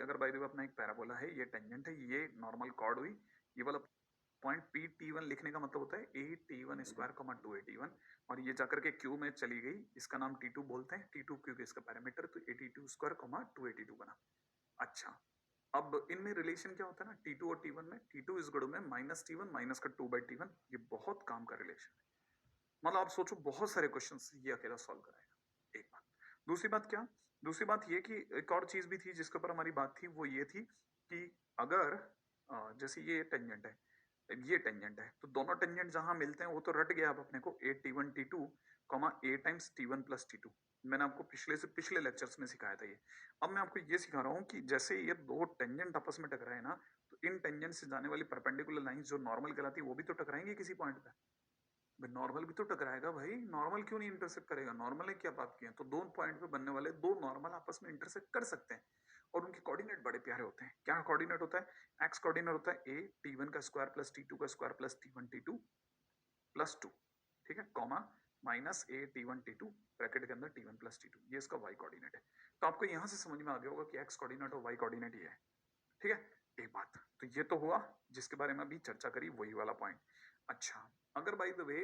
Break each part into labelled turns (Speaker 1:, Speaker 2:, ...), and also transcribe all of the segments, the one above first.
Speaker 1: कि अगर by the way अपना एक पैराबोला है, ये टेंजेंट है, ये नॉर्मल कॉर्ड हुई, ये वाला पॉइंट पी टी वन लिखने का मतलब होता है A T one square comma two A T one, और ये जाकर के क्यू में चली गई, इसका नाम टी टू बोलते हैं, टी टू क्योंकि इसका पैरामीटर, तो A T two square comma two A T two बना। अच्छा, अब इनमें रिलेशन क्या होता है ना, टी टू और टी वन में, टी टू इस गुण में माइनस टी वन माइनस का टू बाई टी वन, ये बहुत काम का रिलेशन है। मतलब आप सोचो बहुत सारे क्वेश्चन ये अकेला सॉल्व कराएगा। एक बात, दूसरी बात क्या, दूसरी बात ये कि एक और चीज भी थी जिसके ऊपर हमारी बात थी, वो ये थी कि अगर जैसे ये टेंजेंट है, ये टेंजेंट है, तो दोनों टेंजेंट जहां मिलते हैं वो तो रट गया अब अपने को, A T one T two comma A times T one plus T two. मैंने आपको पिछले लेक्चर्स में सिखाया था ये। अब मैं आपको ये सिखा रहा हूं कि जैसे ये दो टेंजेंट आपस में टकराए ना, तो इन टेंजेंट से जाने वाली परपेंडिकुलर लाइन जो नॉर्मल कहलाती है वो भी तो टकराएंगे किसी पॉइंट पे। नॉर्मल भी तो टकराएगा भाई, नॉर्मल क्यों नहीं इंटरसेक्ट करेगा, नॉर्मल ने क्या बात की है, तो दो पॉइंट पे बनने वाले दो नॉर्मल आपस में इंटरसेक्ट कर सकते हैं, और उनके कोऑर्डिनेट बड़े प्यारे होते हैं। क्या कोऑर्डिनेट होता है, एक्स कोऑर्डिनेट होता है ए टी वन का स्क्वायर प्लस टी टू का square plus T one T two plus two, ठीक है, comma minus A T one T two bracket के अंदर T one plus T two, ये इसका वाई कोऑर्डिनेट है। तो आपको यहां से समझ में आ गया होगा कि एक्स कोऑर्डिनेट और वाई कोऑर्डिनेट ये है, ठीक है। एक बात तो ये तो हुआ जिसके बारे में अभी चर्चा करी, वही वाला पॉइंट। अच्छा, अगर बाय द वे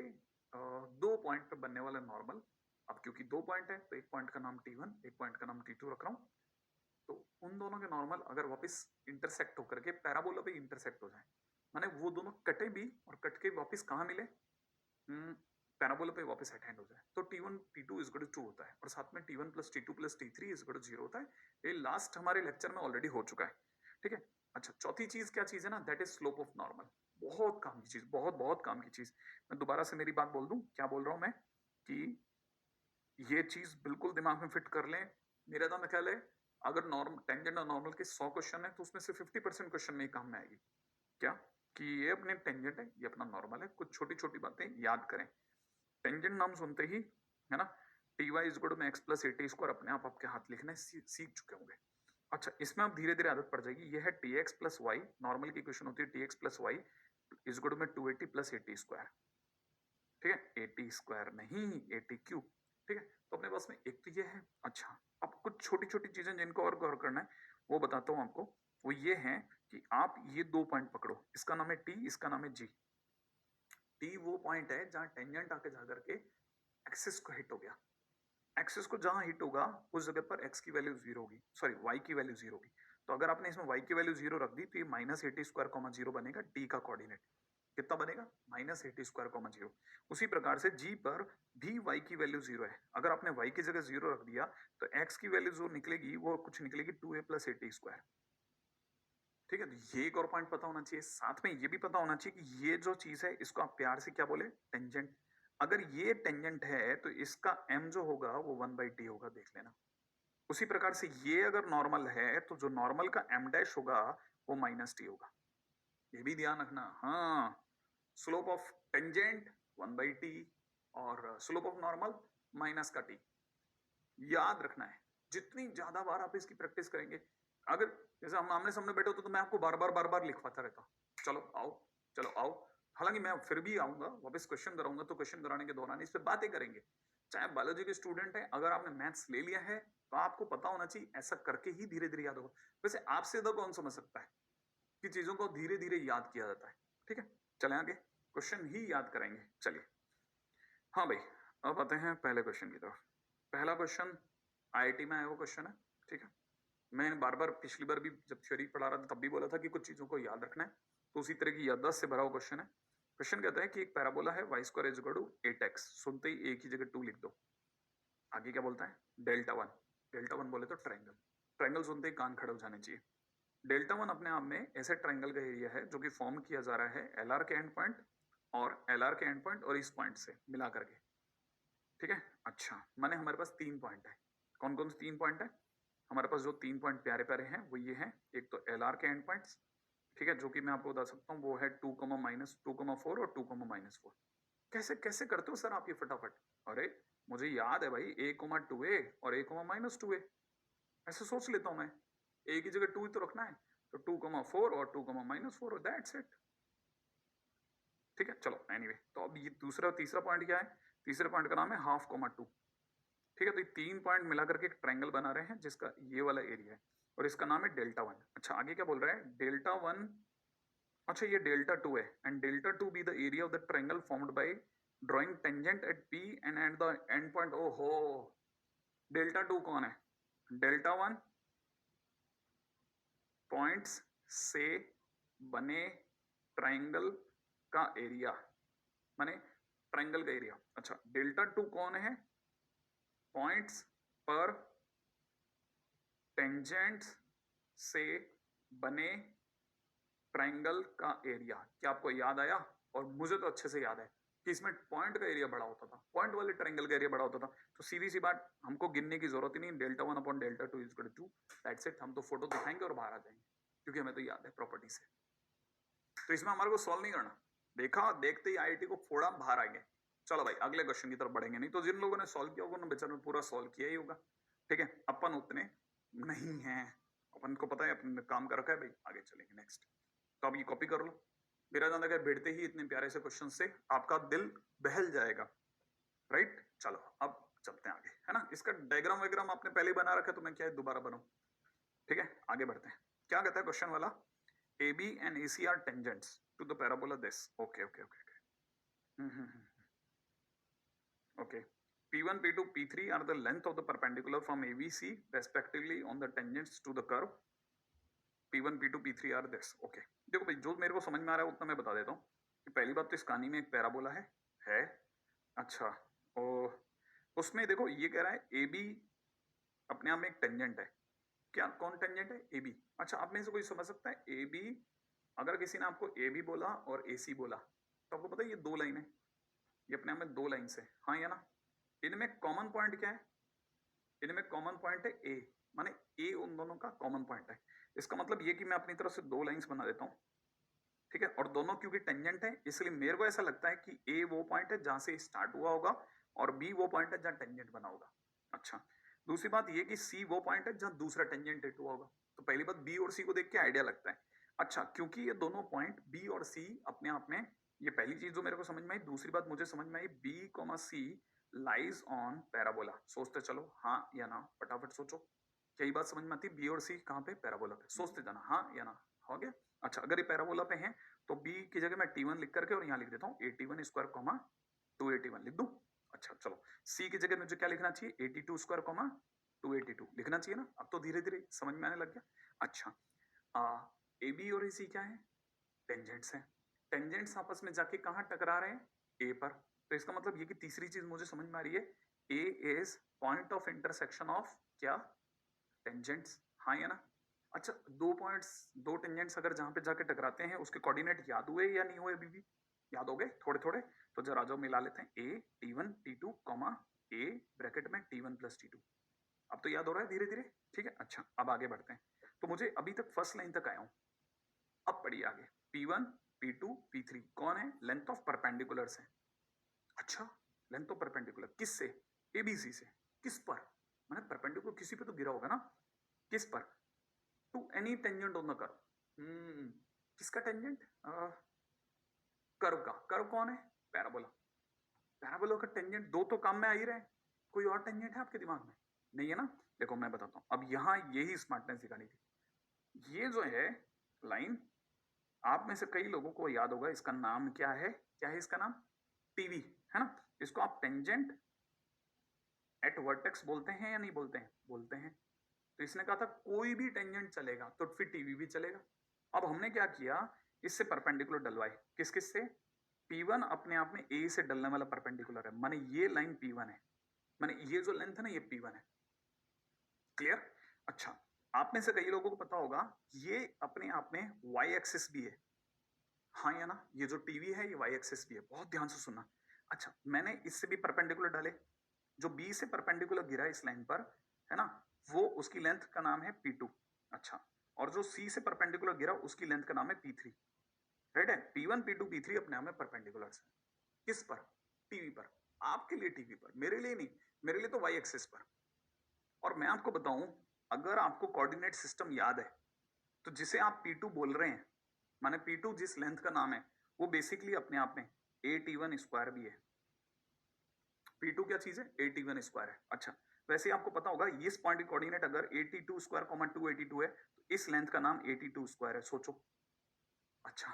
Speaker 1: दो पॉइंट पे बनने वाला नॉर्मल, अब क्योंकि दो पॉइंट है तो एक पॉइंट का नाम T1 एक पॉइंट का नाम T2 रख रहा हूं, तो उन दोनों के नॉर्मल अगर वापस इंटरसेक्ट होकर के पैराबोला पे इंटरसेक्ट हो जाए, माने वो दोनों कटे भी और कट के वापस कहां मिले, पैराबोला पे वापस अटेंड हो जाए, तो T1 T2 is equal to 2 होता है, और साथ में T1 plus T2 plus T3 is equal to 0 होता है। ये लास्ट हमारे लेक्चर में ऑलरेडी हो चुका है, ठीक है। अच्छा, चौथी चीज क्या चीज है ना, that is slope of normal. बहुत काम की चीज, बहुत बहुत काम की चीज। मैं दोबारा से मेरी बात बोल दूं, क्या बोल रहा हूं मैं, कि ये चीज बिल्कुल दिमाग में फिट कर लें। मेरा तो ख्याल है अगर नॉर्मल टेंजेंट और नॉर्मल के 100 क्वेश्चन है तो उसमें से 50% क्वेश्चन में ही काम में आएगी। क्या कि ये अपने टेंजेंट है, ये अपना नॉर्मल है, कुछ छोटी छोटी बातें याद करें। टेंजेंट नाम सुनते ही, है ना, टी वाई इज गुड में X plus A T square अपने आप आपके हाथ लिखने सीख चुके होंगे। अच्छा, इसमें अब धीरे धीरे आदत पड़ जाएगी। ये है T X plus Y, normal की क्वेश्चन होती है T X plus Y is गुड में 280 प्लस ए टी स्क्वायर, ठीक है, ए टी स्क्वायर नहीं ए टी क्यूब, ठीक है। तो अपने पास में एक तो ये है। अच्छा, अब कुछ छोटी छोटी चीजें जिनको और गौर करना है वो बताता हूं आपको। वो ये है कि आप ये दो पॉइंट पकड़ो, इसका नाम है टी, इसका नाम है जी। टी वो पॉइंट है जहां टेंजेंट आके जाकर के एक्सिस को हिट हो गया। एक्सिस को जहां हिट होगा उस जगह पर एक्स की वैल्यू जीरो होगी, सॉरी वाई की वैल्यू जीरो होगी। तो अगर आपने इसमें वाई की वैल्यू जीरो रख दी तो ये minus eighty square comma zero बनेगा टी का कोऑर्डिनेट। कितना बनेगा, minus eighty square comma zero. उसी प्रकार से जी पर भी वाई की वैल्यू जीरो है, अगर आपने वाई की जगह जीरो रख दिया तो एक्स की वैल्यू जो निकलेगी वो कुछ निकलेगी 2a प्लस एटी स्क्वायर, ठीक है। तो ये एक और पॉइंट पता होना चाहिए, साथ में ये भी पता होना चाहिए कि ये जो चीज है इसको आप प्यार से क्या बोले, टेंजेंट। अगर ये टेंजेंट है तो इसका m जो होगा वो 1/t होगा, देख लेना। उसी प्रकार से ये अगर नॉर्मल है तो जो नॉर्मल का m डैश होगा वो माइनस टी होगा, ये भी ध्यान रखना। हाँ, स्लोप ऑफ टेंजेंट 1/t और स्लोप ऑफ नॉर्मल माइनस का t, याद रखना है। जितनी ज्यादा बार आप इसकी प्रैक्टिस करेंगे, अगर जैसे हम आमने सामने बैठे होते तो मैं आपको बार बार लिखवाता रहता, चलो आओ चलो आओ। हालांकि मैं फिर भी आऊंगा वापस क्वेश्चन कराऊंगा, तो क्वेश्चन कराने के दौरान इस पे बातें करेंगे। चाहे बायोलॉजी के स्टूडेंट है, अगर आपने मैथ्स ले लिया है तो आपको पता होना चाहिए ऐसा करके ही धीरे धीरे याद होगा। वैसे आपसे तो कौन समझ सकता है कि चीजों को धीरे धीरे याद किया जाता है, ठीक है। चले आगे, क्वेश्चन ही याद कराएंगे, चलिए। हाँ भाई, अब आते हैं पहले क्वेश्चन की तरफ। पहला क्वेश्चन आईआईटी में आया वो क्वेश्चन है, ठीक है। मैं बार बार पिछली बार भी जब थ्योरी पढ़ा रहा था तब भी बोला था कि कुछ चीजों को याद रखना है, तो उसी तरह की याददाश्त से भरा हुआ क्वेश्चन है। क्वेश्चन कहता है कि एक पैराबोला है Y square is equal to 8x, सुनते ही एक ही जगह 2 लिख दो। आगे क्या बोलता है, डेल्टा वन। डेल्टा वन बोले तो ट्रायंगल, ट्रायंगल सुनते ही कान खड़े हो जाने चाहिए। डेल्टा वन अपने आप में ऐसे ट्रायंगल का एरिया है जो कि फॉर्म किया जा रहा है एलआर के एंड पॉइंट और एलआर के एंड पॉइंट और इस पॉइंट से मिला करके, ठीक है। अच्छा, माने हमारे पास 3 पॉइंट है। कौन कौन से 3 पॉइंट है हमारे पास? जो 3 पॉइंट प्यारे प्यारे हैं वो ये हैं, एक तो एल आर के एंड पॉइंट्स, ठीक है, जो कि मैं आपको बता सकता हूँ वो है 2,-2,4 और 2,-4। कैसे कैसे करते हो सर आप ये फटाफट? अरे मुझे याद है भाई, a,2a और a,-2a, ऐसे सोच लेता हूं मैं। a की जगह 2 ही तो रखना है, तो 2,4 और 2,-4, दैट्स इट, ठीक है। चलो एनीवे, तो अब ये दूसरा तीसरा पॉइंट क्या है? तीसरे पॉइंट का नाम है 1/2,2, ठीक है। तो ये 3 पॉइंट मिला करके एक ट्रायंगल बना रहे हैं जिसका ये वाला एरिया है। और इसका नाम है डेल्टा 1। अच्छा आगे क्या बोल रहा है, डेल्टा 1, अच्छा ये डेल्टा 2 है, and delta 2 be the area of the triangle formed by drawing tangent at P and at the end point. ओहो, डेल्टा 2 कौन है? डेल्टा 1 पॉइंट्स से बने ट्रायंगल का एरिया, माने ट्रायंगल का एरिया। अच्छा डेल्टा 2 कौन है? पॉइंट्स पर टेंजेंट्स से बने ट्रायंगल का एरिया। क्या आपको याद आया? और मुझे तो अच्छे से याद है कि इसमें पॉइंट का एरिया बड़ा होता था, पॉइंट वाले ट्रायंगल का एरिया बड़ा होता था। तो सीधी सी बात, हमको गिनने की जरूरत ही नहीं, delta 1 upon delta 2 is equal to 2, that's it. हम तो फोटो दिखाएंगे और बाहर आ जाएंगे, क्योंकि हमें तो याद है प्रॉपर्टी से। तो इसमें हमारे को सॉल्व नहीं करना, देखा देखते ही आईआईटी को फोड़ा, बाहर आ गए। चलो भाई अगले क्वेश्चन की तरफ बढ़ेंगे। नहीं तो जिन लोगों ने सॉल्व किया होगा उन्होंने बेचारे पूरा सॉल्व किया ही होगा। ठीक है, अपन उतने नहीं है, अपन को पता है अपन काम कर रखा है भाई। आगे चलेंगे नेक्स्ट। तो अब ये कॉपी कर लो। मेरा जान लगा बैठते ही इतने प्यारे से क्वेश्चन से आपका दिल बहल जाएगा, राइट। चलो अब चलते हैं आगे, है ना। इसका डायग्राम वगैरह आपने पहले ही बना रखा है, तो मैं क्या दोबारा बनाऊं। ठीक है आगे बढ़ते हैं। क्या कहता है क्वेश्चन वाला, AB and AC are tangents to the parabola this. Okay. Okay. P1, P2, P3 are the length of the perpendicular from ABC respectively on the tangents to the curve. P1, P2, P3 are this. Okay. देखो भाई जो मेरे को समझ में आ रहा है उतना मैं बता देता हूँ कि पहली बात तो इस कहानी में एक पैराबोला है। अच्छा, और उसमें देखो ये कह रहा है AB अपने आप में एक टेंजेंट है। क्या कौन टेंजेंट है? AB। अच्छा आप में से कोई समझ सकता है AB, अगर किसी ने आपको AB बोला और AC बोला तो आपको पता है ये दो लाइन है, ये अपने आप में दो लाइन है, हाँ या ना। इनमें कॉमन पॉइंट क्या है? इनमें कॉमन पॉइंट है A, माने A उन दोनों का कॉमन पॉइंट है। इसका मतलब ये कि मैं अपनी तरफ से दो लाइंस बना देता हूं, ठीक है, और दोनों क्योंकि टेंजेंट है इसलिए मेरे को ऐसा लगता है कि A वो पॉइंट है जहां से स्टार्ट हुआ होगा और B वो पॉइंट है जहां टेंजेंट बना होगा। अच्छा दूसरी बात ये कि C वो पॉइंट है जहां दूसरा टेंजेंट हिट हुआ होगा। तो पहली बात B और C को देख के आइडिया लगता है। अच्छा क्योंकि ये दोनों पॉइंट B और C अपने आप में, ये पहली चीज जो मेरे को समझ में आई। दूसरी बात मुझे समझ में आई, B, C lies on parabola. सोचते चलो हाँ या ना, फटाफट सोचो। यही बात समझ में आती, B और C कहाँ पे? पैराबोला पे। सोचते जाना हाँ या ना, हो गया। अच्छा अगर ये पैराबोला पे है तो B की जगह मैं T1 लिख करके और यहाँ लिख देता हूँ 81 स्क्वायर कॉमा 281 लिख दूं। अच्छा चलो C की जगह मुझे क्या लिखना चाहिए? 82 स्क्वायर कॉमा 282 लिखना चाहिए ना। अब तो धीरे धीरे समझ में आने लग गया। अच्छा AB और AC क्या है? टेंजेंट्स हैं। टेंजेंट्स आपस में जाके कहाँ टकरा रहे हैं? A पर। तो इसका मतलब ये कि तीसरी चीज मुझे समझ में आ रही है, A is point of intersection of क्या? टेंजेंट्स, हाँ या ना। अच्छा दो पॉइंट्स, दो टेंजेंट्स अगर जहां पे जाके टकराते हैं उसके कोऑर्डिनेट याद हुए या नहीं हुए? अभी भी याद हो गए थोड़े थोड़े। तो जरा जो मिला लेते हैं, A T1 T2 comma A bracket में T1 प्लस T2। अब तो याद हो रहा है धीरे धीरे, ठीक है। अच्छा अब आगे बढ़ते हैं। तो मुझे अभी तक फर्स्ट लाइन तक आया हूं, अब पढ़िए आगे। P1 P2 P3 कौन है? लेंथ ऑफ परपेंडिकुलर्स है। अच्छा लेंथ ऑफ परपेंडिकुलर किससे? ABC से। किस पर? मैंने परपेंडिकुलर किसी पे तो गिरा होगा ना, किस पर? To any tangent on the curve. किसका टेंजेंट? कर्व का। कर्व कौन है? पैराबोला। पैराबोला का टेंजेंट दो तो काम में आ ही रहे, कोई और टेंजेंट है आपके दिमाग में? नहीं है ना। देखो मैं बताता हूं, अब यहां यही स्मार्टनेस दिखानी थी। ये जो है लाइन, आप में से कई लोगों को याद होगा, इसका नाम क्या है? क्या है इसका नाम? टीवी, है ना। इसको आप टेंजेंट एट वर्टेक्स बोलते हैं या नहीं बोलते हैं? बोलते हैं। तो इसने कहा था कोई भी टेंजेंट चलेगा, तो फिर टीवी भी चलेगा। अब हमने क्या किया, इससे परपेंडिकुलर डलवाए। किस किस से? P1 अपने आप में A से डलने वाला परपेंडिकुलर है, माने ये लाइन P1 है, माने ये जो लेंथ है ना ये P1 है। क्लियर? अच्छा आप में से कई लोगों को पता होगा ये अपने आप में Y एक्सिस भी है, हाँ या ना। ये जो टीवी है ये Y एक्सिस भी है, बहुत ध्यान से सुनना। अच्छा मैंने इससे भी परपेंडिकुलर डाले, जो B से परपेंडिकुलर गिरा इस लाइन पर, है ना, वो उसकी लेंथ का नाम है P2। अच्छा और जो C से परपेंडिकुलर गिरा उसकी लेंथ का नाम है P3। राइट है। P1 P2 P3 अपने आप में परपेंडिकुलर है। किस पर? टीवी पर। आपके लिए टीवी पर, मेरे लिए नहीं, मेरे लिए तो Y एक्सिस पर। और मैं आपको बताऊं, अगर आपको कोऑर्डिनेट सिस्टम याद है तो जिसे आप P2 बोल रहे हैं, माने P2 जिस लेंथ का नाम है वो बेसिकली अपने आप में AT1 स्क्वायर भी है। P2 क्या चीज है? AT1 स्क्वायर है। अच्छा वैसे ही आपको पता होगा इस पॉइंट की कोऑर्डिनेट अगर 82 स्क्वायर कॉमा 282 है तो इस लेंथ का नाम 82 स्क्वायर है, सोचो। अच्छा,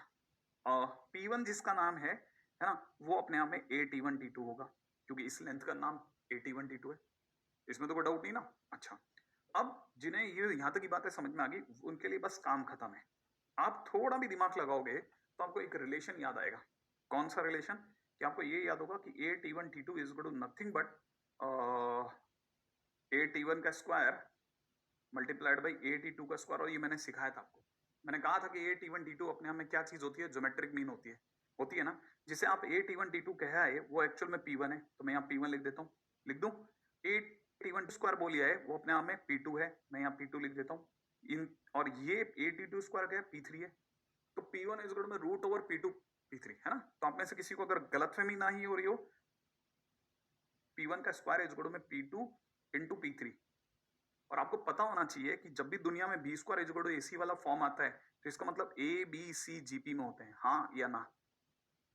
Speaker 1: P1 जिसका नाम है ना, वो अपने आप में 8T1 T2 होगा, क्योंकि इस लेंथ का नाम 8T1 T2 है। इसमें तो कोई डाउट नहीं ना। अच्छा, अब जिन्हें ये यहाँ तक की बातें समझ में आ गई, उनके लिए बस काम खत्म है। आप थोड़ा भी दिमाग लगाओगे तो आपको एक रिलेशन याद आएगा। कौन सा रिलेशन? कि आपको ये याद होगा कि 8T1 T2 is equal to nothing but 8T1 का स्क्वायर मल्टीप्लाइड बाई 8T2 का स्क्वायर। और ये मैंने सिखाया था आपको। मैंने कहा था कि 8T1 T2 अपने आप में क्या चीज होती है? ज्योमेट्रिक मीन होती है ना। जिसे आप 8T1 T2 कह आए वो एक्चुअल में P1 है, तो मैं यहाँ P1 लिख देता हूँ। लिख दूं? 8T1 स्क्वायर बोलिए है वो अपने आप में P2 है, मैं यहाँ P2 लिख देता हूँ। इन और ये 8T2 स्क्वायर क्या है? P3 है। तो P1 इज इक्वल टू में रूट ओवर P2 P3 है ना। तो आप में से किसी को अगर गलतफहमी ना ही हो रही हो, P1 का स्क्वायर इज इक्वल टू में P2 इंटू P3। और आपको पता होना चाहिए कि जब भी दुनिया में B square is equal to AC वाला फॉर्म आता है तो इसका मतलब ABCGP में होते हैं, हाँ या ना?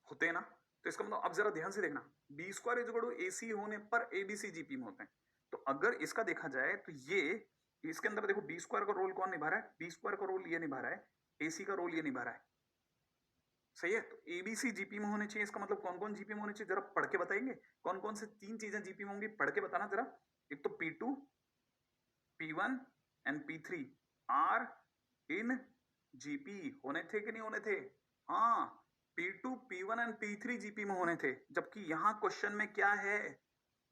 Speaker 1: होते हैं ना। तो इसका मतलब अब जरा ध्यान से देखना, B square is equal to AC होने पर ABCGP में होते हैं। तो अगर इसका देखा जाए तो ये इसके अंदर देखो, बी स्क्वायर का रोल कौन निभा रहा है? बी स्क्वायर का रोल ये निभा रहा है, AC का रोल ये निभा रहा है। सही है। तो ABCGP में होने चाहिए। इसका मतलब कौन कौन जीपी में होने चाहिए? जरा पढ़ के बताएंगे कौन कौन से तीन चीजें जीपी में होंगी? पढ़ के बताना जरा। एक तो P2, P1 and P3 are in GP होने थे कि नहीं होने थे? हाँ, P2, P1 and P3 GP में होने थे। जबकि यहाँ क्वेश्चन में क्या है?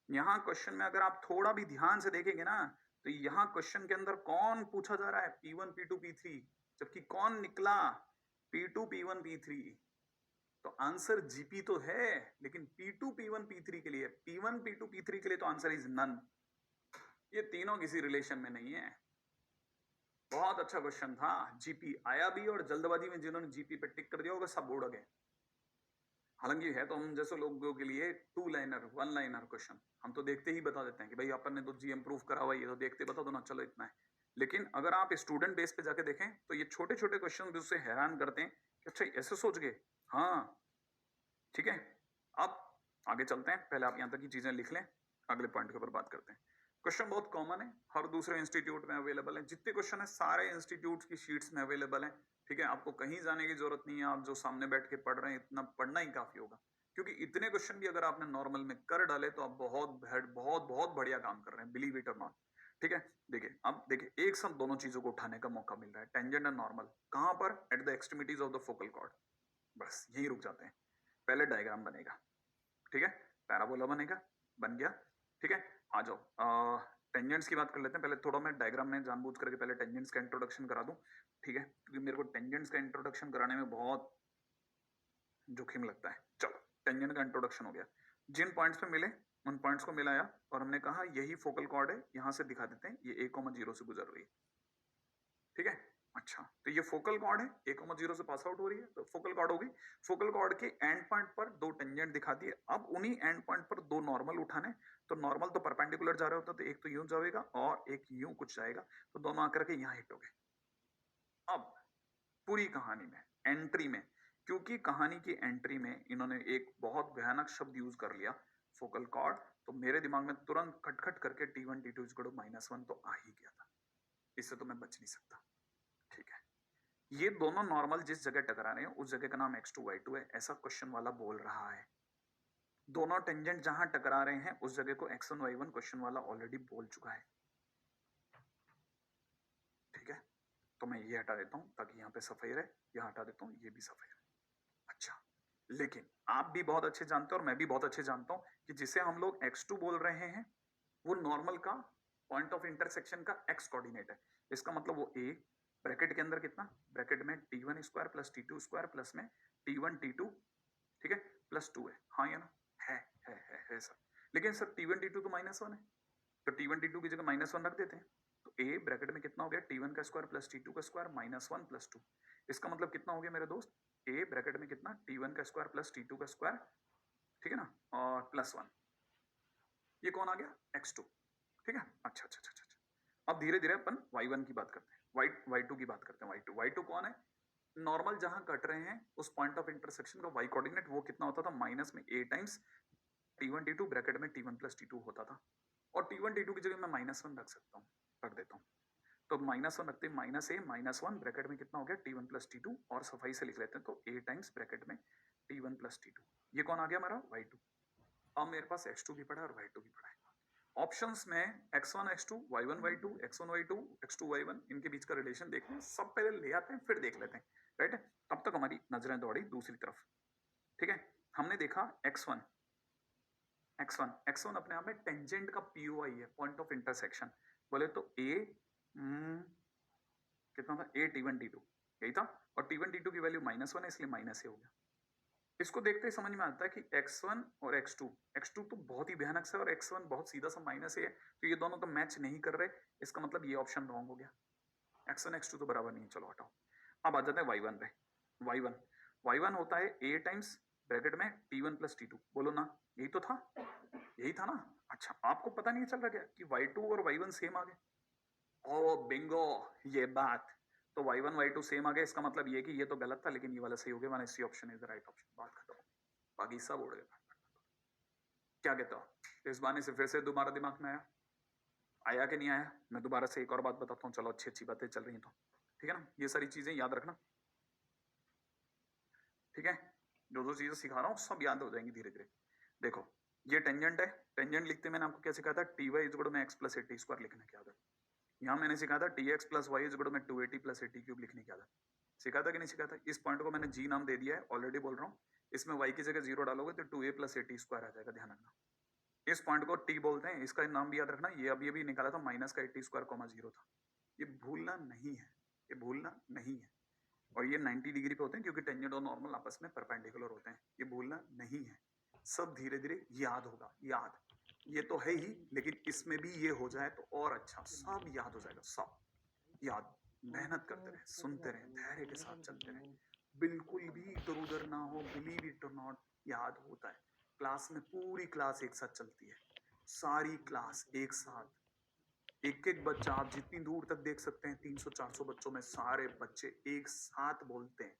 Speaker 1: यहाँ क्वेश्चन में अगर आप थोड़ा भी ध्यान से देखेंगे ना, तो यहाँ क्वेश्चन के अंदर कौन पूछा जा रहा है? P1, P2, P3। जबकि कौन निकला? P2, P1, P3। तो आंसर जीपी तो है, लेकिन P2, P1, P3 के लिए, P1, P2, P3 के लिए तो आंसर इज नन। ये तीनों किसी रिलेशन में नहीं है। बहुत अच्छा क्वेश्चन था, जीपी आया भी और जल्दबाजी में जिन्होंने जीपी पे टिक कर दिया होगा सब उड़ गए। हालांकि है तो हम जैसे लोगों के लिए 2 लाइनर 1 लाइनर क्वेश्चन, हम तो देखते ही बता देते हैं कि भाई अपन ने तो जीएम प्रूफ करा हुआ, ये तो देखते बता दो ना, चलो इतना है। लेकिन अगर आप स्टूडेंट बेस पे जाके देखें तो ये छोटे छोटे क्वेश्चन भी उससे हैरान करते हैं कि अच्छा ऐसे सोच गए। हाँ ठीक है, अब आगे चलते हैं। पहले आप यहाँ तक की चीजें लिख लें, अगले पॉइंट के ऊपर बात करते हैं। क्वेश्चन बहुत कॉमन है, हर दूसरे इंस्टीट्यूट में अवेलेबल है। जितने क्वेश्चन है सारे इंस्टीट्यूट की शीट्स में अवेलेबल है। ठीक है, आपको कहीं जाने की जरूरत नहीं है, आप जो सामने बैठ के पढ़ रहे हैं इतना पढ़ना ही काफी होगा। क्योंकि इतने क्वेश्चन भी अगर आपने नॉर्मल में कर डाले तो आप बहुत बहुत बहुत बढ़िया काम कर रहे हैं, बिलीव इट और नॉट। ठीक है, देखिए अब देखिए एक साथ दोनों चीजों को उठाने का मौका मिल रहा है, टेंजेंट एंड नॉर्मल। कहां पर? At the extremities of the focal cord. बस यही रुक जाते हैं। पहले डायग्राम बनेगा, ठीक है, पैराबोला बनेगा, बन गया। ठीक है, आ जाओ टेंजेंट्स की बात कर लेते हैं। पहले थोड़ा मैं डायग्राम में जानबूझ करके पहले टेंजेंट्स का इंट्रोडक्शन करा दूं, ठीक है, क्योंकि मेरे को टेंजेंट्स का इंट्रोडक्शन कराने में बहुत जोखिम लगता है। चलो, टेंजेंट का इंट्रोडक्शन हो गया। जिन पॉइंट्स पे मिले उन पॉइंट्स को मिलाया और हमने कहा यही फोकल कॉर्ड है, यहां से दिखा देते हैं ये 1,0 से गुजर रही है। ठीक है, अच्छा, तो ये फोकल कॉर्ड है, 1,0 से पास आउट हो रही है, तो फोकल कॉर्ड होगी। फोकल कॉर्ड के एंड पॉइंट पर दो टेंजेंट दिखा दिए। अब उन्हीं एंड पॉइंट पर दो नॉर्मल उठाने। तो नॉर्मल तो परपेंडिकुलर जा रहा होता, तो एक तो यूं जाएगा और एक यूं कुछ जाएगा, तो दोनों आकर के यहाँ हिट हो गए। अब पूरी कहानी में, एंट्री में, क्योंकि कहानी की एंट्री में इन्होंने एक बहुत भयानक शब्द यूज कर लिया, फोकल कॉर्ड, तो मेरे दिमाग में तुरंत खटखट करके T1 T2 -1 तो आ ही गया था। इससे तो मैं बच नहीं सकता। ठीक है, ये दोनों नॉर्मल जिस जगह टकरा रहे हैं उस जगह का नाम x2 y2 है, ऐसा क्वेश्चन वाला बोल रहा है। दोनों टेंजेंट जहां टकरा रहे हैं उस जगह को x1 y1 क्वेश्चन वाला ऑलरेडी बोल चुका है। ठीक है, तो मैं ये हटा देता हूं ताकि यहाँ पे सफाई रहे, यहाँ हटा देता हूं, ये भी सफाई रहे। अच्छा, लेकिन आप भी बहुत अच्छे जानते हो और मैं भी बहुत अच्छे जानता हूं कि जिसे हम लोग x2 बोल रहे हैं वो नॉर्मल का पॉइंट ऑफ इंटरसेक्शन का x कोऑर्डिनेट है। इसका मतलब वो a ब्रैकेट के अंदर कितना, ब्रैकेट में T1 square plus T2 square plus में T1 T2, ठीक है, प्लस 2 है। हाँ या ना? है सर। लेकिन सर T1 T2 तो -1 है, तो T1 T2 की जगह -1 रख देते हैं। तो a ब्रैकेट में कितना हो गया? T1 का स्क्वायर प्लस T2 का स्क्वायर -1 प्लस 2। इसका मतलब कितना हो गया मेरे दोस्त? a ब्रैकेट में कितना? T1 का स्क्वायर प्लस T2 का स्क्वायर, ठीक है ना, और प्लस 1। ये कौन आ गया? x2। ठीक है, अच्छा। अब धीरे धीरे अपन y1 की बात करते हैं, y2 की बात करते हैं। y2 कौन है? नॉर्मल जहां कट रहे हैं उस पॉइंट ऑफ इंटरसेक्शन का y कोऑर्डिनेट वो कितना होता था? माइनस में a times T1 T2 bracket में T1 प्लस T2 होता था। और T1 T2 की जगह मैं -1 रख सकता हूँ, रख देता हूँ। तो -1 रखते हैं, -a -1 ब्रैकेट में कितना हो गया T1 प्लस T2, और सफाई से लिख लेते हैं तो a टाइम्स ब्रैकेट में T1 प्लस T2। ये कौन आ गया हमारा y2। अब मेरे पास x2 भी पड़ा है और y2 भी पड़ा है। ऑप्शंस में x1 x2 y1 y2 x1 y2 x2 y1 इनके बीच का रिलेशन देखते हैं, सब पहले ले आते हैं फिर देख लेते हैं, राइट है। तब तक हमारी नजरें दौड़ी दूसरी तरफ, ठीक है। हमने देखा x1 x1 अपने आप में टेंजेंट का POI है, पॉइंट ऑफ इंटरसेक्शन। बोले तो a कितना था, a T1 T2 यही था, और T1 T2 की वैल्यू -1 है इसलिए -a हो गया। इसको देखते ही समझ में आता है कि x1 और x2 तो बहुत ही भयानक से, और x1 बहुत सीधा सा -a है, तो ये दोनों तो मैच नहीं कर रहे, इसका मतलब ये ऑप्शन रॉन्ग हो गया। x1 x2 तो बराबर नहीं, चलो हटाओ। अब आ जाते हैं y1 पे। y1 होता है a टाइम्स ब्रैकेट में T1 प्लस T2, बोलो ना, यही तो था, यही था ना। अच्छा, आपको पता नहीं चल रहा क्या कि y2 और y1 सेम आ गए। ओ बिंगो, ये बात। तो y1 y2 सेम आ गए, इसका मतलब ये कि ये तो गलत था लेकिन ये वाला सही हो गया, माने C option is the right option, बात खत्म। बाकी सब उड़ गया। क्या कहते हो, इस बहाने से फिर से दोबारा दिमाग में आया, आया कि नहीं आया। मैं दोबारा से एक और बात बताता हूँ, चलो अच्छी अच्छी बातें चल रही हैं तो, ठीक है ना। ये सारी चीजें याद रखना, ठीक है। जो जो चीजें सिखा रहा हूँ सब याद हो जाएंगी धीरे धीरे। देखो, ये टेंजेंट है, टेंजेंट लिखते मैंने आपको क्या सिखाया था, टी वाई इज में एक्स प्लस एटी स्क्वायर लिखने की आदत। यहाँ मैंने सिखाया था T X plus Y is में 280 प्लस एटी क्यूब लिखने की आदत। सिखाया था कि नहीं सिखाया था। इस पॉइंट को मैंने जी नाम दे दिया है, ऑलरेडी बोल रहा हूँ। इसमें वाई की जगह 0 डालोगे तो 2a प्लस एटी स्क्वायर आ जाएगा, ध्यान रखना। इस पॉइंट को टी बोलते हैं, इसका नाम भी याद रखना। ये अभी निकाला था माइनस का एटी स्क्वायर कॉमा 0 था, ये भूलना नहीं है, ये भूलना नहीं है। और ये 90 डिग्री पे होते हैं क्योंकि टेंजेंट और नॉर्मल आपस में परपेंडिकुलर होते हैं, ये भूलना नहीं है। सब धीरे धीरे याद होगा, याद ये तो है ही, लेकिन इसमें भी ये हो जाए तो और अच्छा, सब याद हो जाएगा, सब याद। मेहनत करते रहे, सुनते रहे, धैर्य के साथ चलते रहे, बिल्कुल भी इधर उधर ना हो, बिलीव इट और नॉट, याद होता है। क्लास में पूरी क्लास एक साथ चलती है, सारी क्लास एक साथ, एक एक बच्चा आप जितनी दूर तक देख सकते हैं, 300-400 बच्चों में सारे बच्चे एक साथ बोलते हैं,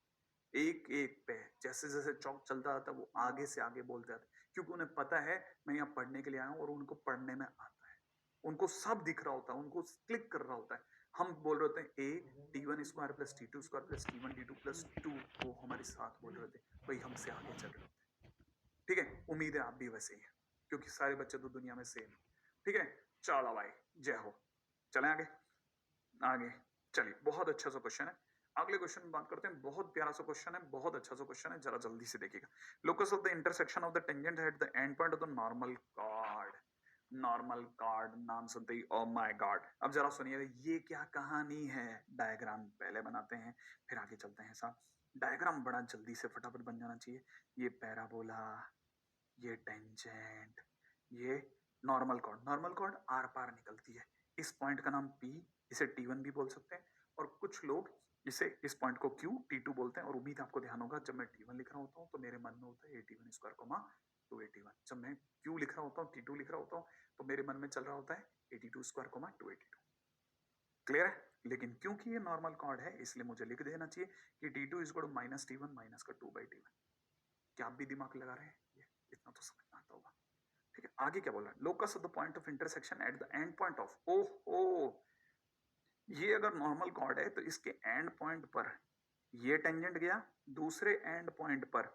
Speaker 1: एक एक पे। जैसे जैसे चौक चलता जाता है वो आगे से आगे बोलते जाते हैं, क्योंकि उन्हें पता है मैं यहाँ पढ़ने के लिए आया हूँ और उनको पढ़ने में आता है, उनको सब दिख रहा होता है, उनको क्लिक कर रहा होता है। हम बोल रहे होते हैं a t1 square plus t2 square plus t1 t2 plus 2, वो हमारे साथ बोल रहे होते हैं, वही हमसे आगे चल रहे होते हैं, ठीक है। उम्मीद है आप भी वैसे ही हैं, क्योंकि सारे बच्चे तो दुनिया में सेम है, ठीक है। चलो भाई, जय हो। चलें आगे, आगे चलिए। बहुत अच्छा सा क्वेश्चन है, अगले क्वेश्चन में बात करते हैं। बहुत प्यारा सा क्वेश्चन है, बहुत अच्छा सा क्वेश्चन है, जरा जल्दी से देखिएगा। Locus of the intersection of the tangent at the end point of the normal cord. Normal cord नाम सुनते ही ओ माय गॉड। अब जरा सुनिएगा ये क्या कहानी है। डायग्राम पहले बनाते हैं फिर आगे चलते हैं। साहब डायग्राम बड़ा जल्दी से फटाफट बन जाना चाहिए। ये पैराबोला, ये टेंजेंट, ये नॉर्मल कॉर्ड आर पार निकलती है। इस पॉइंट का नाम P, इसे T1 भी बोल सकते हैं, और कुछ लोग इसे इस पॉइंट को Q T2 बोलते हैं। और उम्मीद आपको ध्यान होगा, जब मैं T1 लिख रहा होता हूँ तो मेरे मन में होता है A T1 स्क्वायर कोमा 281। जब मैं Q लिख रहा होता हूँ, T2 लिख रहा होता हूँ, तो मेरे मन में चल रहा होता है A T2 square coma 282। Clear है। लेकिन क्योंकि ये नॉर्मल कॉर्ड है इसलिए मुझे लिख देना चाहिए कि T2 is equal to minus T1 minus का 2/T1। क्या आप भी दिमाग लगा रहे हैं? ये इतना तो समझ में आता होगा, ठीक है। आगे क्या बोल रहा है, locus of the point of intersection at the end point of, ओहो, ये अगर नॉर्मल कॉर्ड है तो इसके एंड पॉइंट पर ये टेंजेंट गया, दूसरे एंड पॉइंट पर,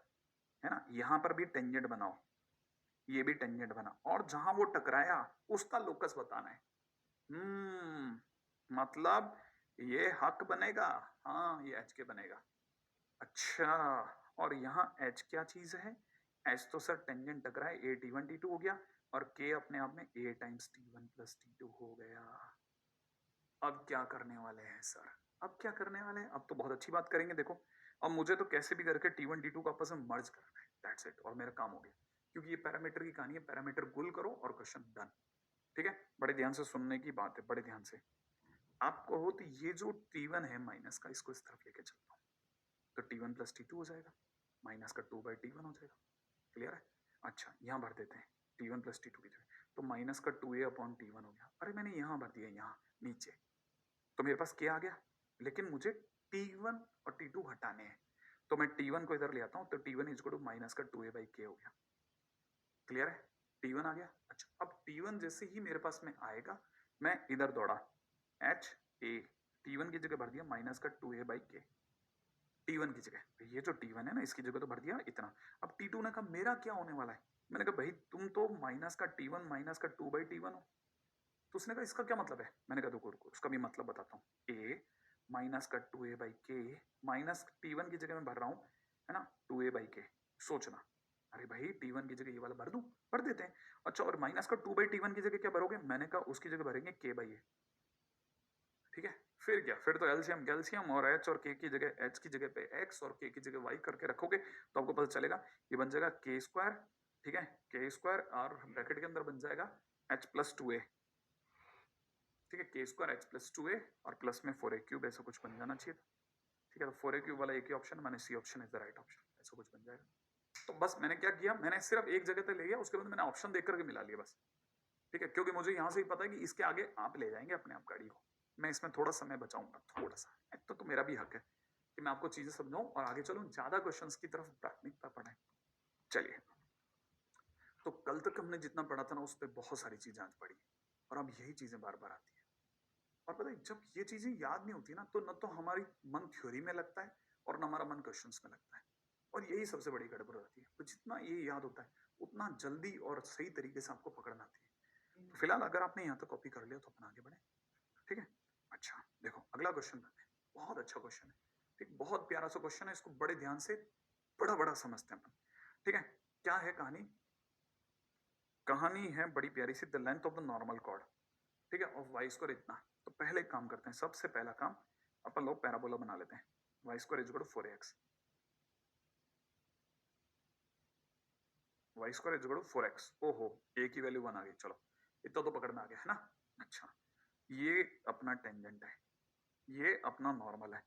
Speaker 1: है ना, यहां पर भी टेंजेंट बनाओ, ये भी टेंजेंट बना, और जहां वो टकराया उसका लोकस बताना है। मतलब ये हक बनेगा, हाँ ये एच के बनेगा। अच्छा, और यहाँ एच क्या चीज है, एच तो सर टेंजेंट टकराए, ए T1 T2 हो गया, और के अपने आप में a times T1 plus T2 हो गया। अब क्या करने वाले हैं सर, अब क्या करने वाले हैं? अब तो बहुत अच्छी बात करेंगे। देखो, अब मुझे तो कैसे भी करके T1 T2 को आपस में मर्ज करना है, दैट्स इट, और मेरा काम हो गया। क्योंकि ये पैरामीटर की कहानी है, पैरामीटर गुल करो और क्वेश्चन डन, ठीक है। बड़े ध्यान से सुनने की बात है, बड़े ध्यान से। आपको हो तो ये जो T1 है माइनस का, इसको इस तरफ लेके चलता हूँ, तो T1 प्लस T2 हो जाएगा, माइनस का 2/T1 हो जाएगा। क्लियर है। अच्छा, यहाँ भर देते हैं T1 प्लस T2 की जगह, तो माइनस का 2a अपॉन T1 हो गया। अरे मैंने यहाँ भर दिया, यहाँ नीचे, तो मेरे पास क्या आ गया, लेकिन मुझे T1 और T2 हटाने हैं, तो मैं T1 को इधर ले आता हूँ, तो T1 is equal to minus का 2a/k हो गया। क्लियर है। T1 आ गया। अच्छा, अब T1 जैसे ही मेरे पास में आएगा, मैं इधर दौड़ा, एच ए, T1 की जगह भर दिया माइनस का 2a/k, T1 की जगह, तो ये जो T1 है ना इसकी जगह तो भर दिया इतना। अब T2 ने कहा मेरा क्या होने वाला है, मैंने कहा भाई तुम तो माइनस का T1 माइनस का 2/T1 हो। तो उसने कहा इसका क्या मतलब है, मैंने कहा रुको रुको उसका भी मतलब बताता हूँ। a माइनस का 2a/k माइनस T1 की जगह मैं भर रहा हूँ, है ना, 2a/k। सोचना, अरे भाई T1 की जगह ये वाला भर दूं, भर देते हैं। अच्छा, और माइनस का 2/T1 की जगह क्या भरोगे, मैंने कहा उसकी जगह भरेंगे k/a। ठीक है, फिर क्या, फिर तो एलसीएम कैल्शियम, और h और k की जगह, h की जगह पे x और k की जगह y करके रखोगे तो आपको पता चलेगा ये बन जाएगा k²। ठीक है, k² और ब्रैकेट के अंदर बन जाएगा h+2a। ठीक है, k² h+2a और प्लस में 4a³ ऐसा कुछ बन जाना चाहिए। ठीक है, तो 4a³ वाला एक ही ऑप्शन, मैंने C option is the right option, ऐसा कुछ बन जाएगा। तो बस मैंने क्या किया, मैंने सिर्फ एक जगह तक ले गया, उसके बाद मैंने ऑप्शन देख करके मिला लिया बस। ठीक है, क्योंकि मुझे यहाँ से ही पता है कि इसके आगे आप ले जाएंगे अपने आप गाड़ी को, मैं इसमें थोड़ा समय बचाऊंगा, थोड़ा सा तो मेरा भी हक है कि मैं आपको चीजें समझाऊं और आगे चलूं, ज्यादा क्वेश्चंस की तरफ प्राथमिकता पढ़ाएं। चलिए, तो कल तक हमने जितना पढ़ा था ना उस पर बहुत सारी चीजें आज पढ़ी, और अब यही चीजें बार बार आती है। और पता है जब ये चीजें याद नहीं होती ना, तो न तो हमारी मन थ्योरी में लगता है और न हमारा मन क्वेश्चंस में लगता है, और यही सबसे बड़ी गड़बड़ होती है। तो जितना ये याद होता है उतना जल्दी और सही तरीके से आपको पकड़ना आती है। तो फिलहाल अगर आपने यहाँ तक कॉपी कर लिया तो अपन आगे बढ़े। ठीक है, अच्छा देखो अगला क्वेश्चन करते हैं, बहुत अच्छा क्वेश्चन है। ठीक, बहुत प्यारा सा क्वेश्चन है, इसको बड़े ध्यान से बड़ा बड़ा समझते हैं अपन। ठीक है, क्या है कहानी, कहानी है बड़ी प्यारी सी, the length of the normal chord. ठीक है, ऑफ y² इतना। तो पहले काम करते हैं, सबसे पहला काम अपन लोग पैराबोला बना लेते हैं। y² = 4x, y² = 4x। ओहो, a की वैल्यू 1 आ गई, चलो इतना तो पकड़ में आ गया है ना। अच्छा, ये अपना टेंजेंट है, ये अपना नॉर्मल है,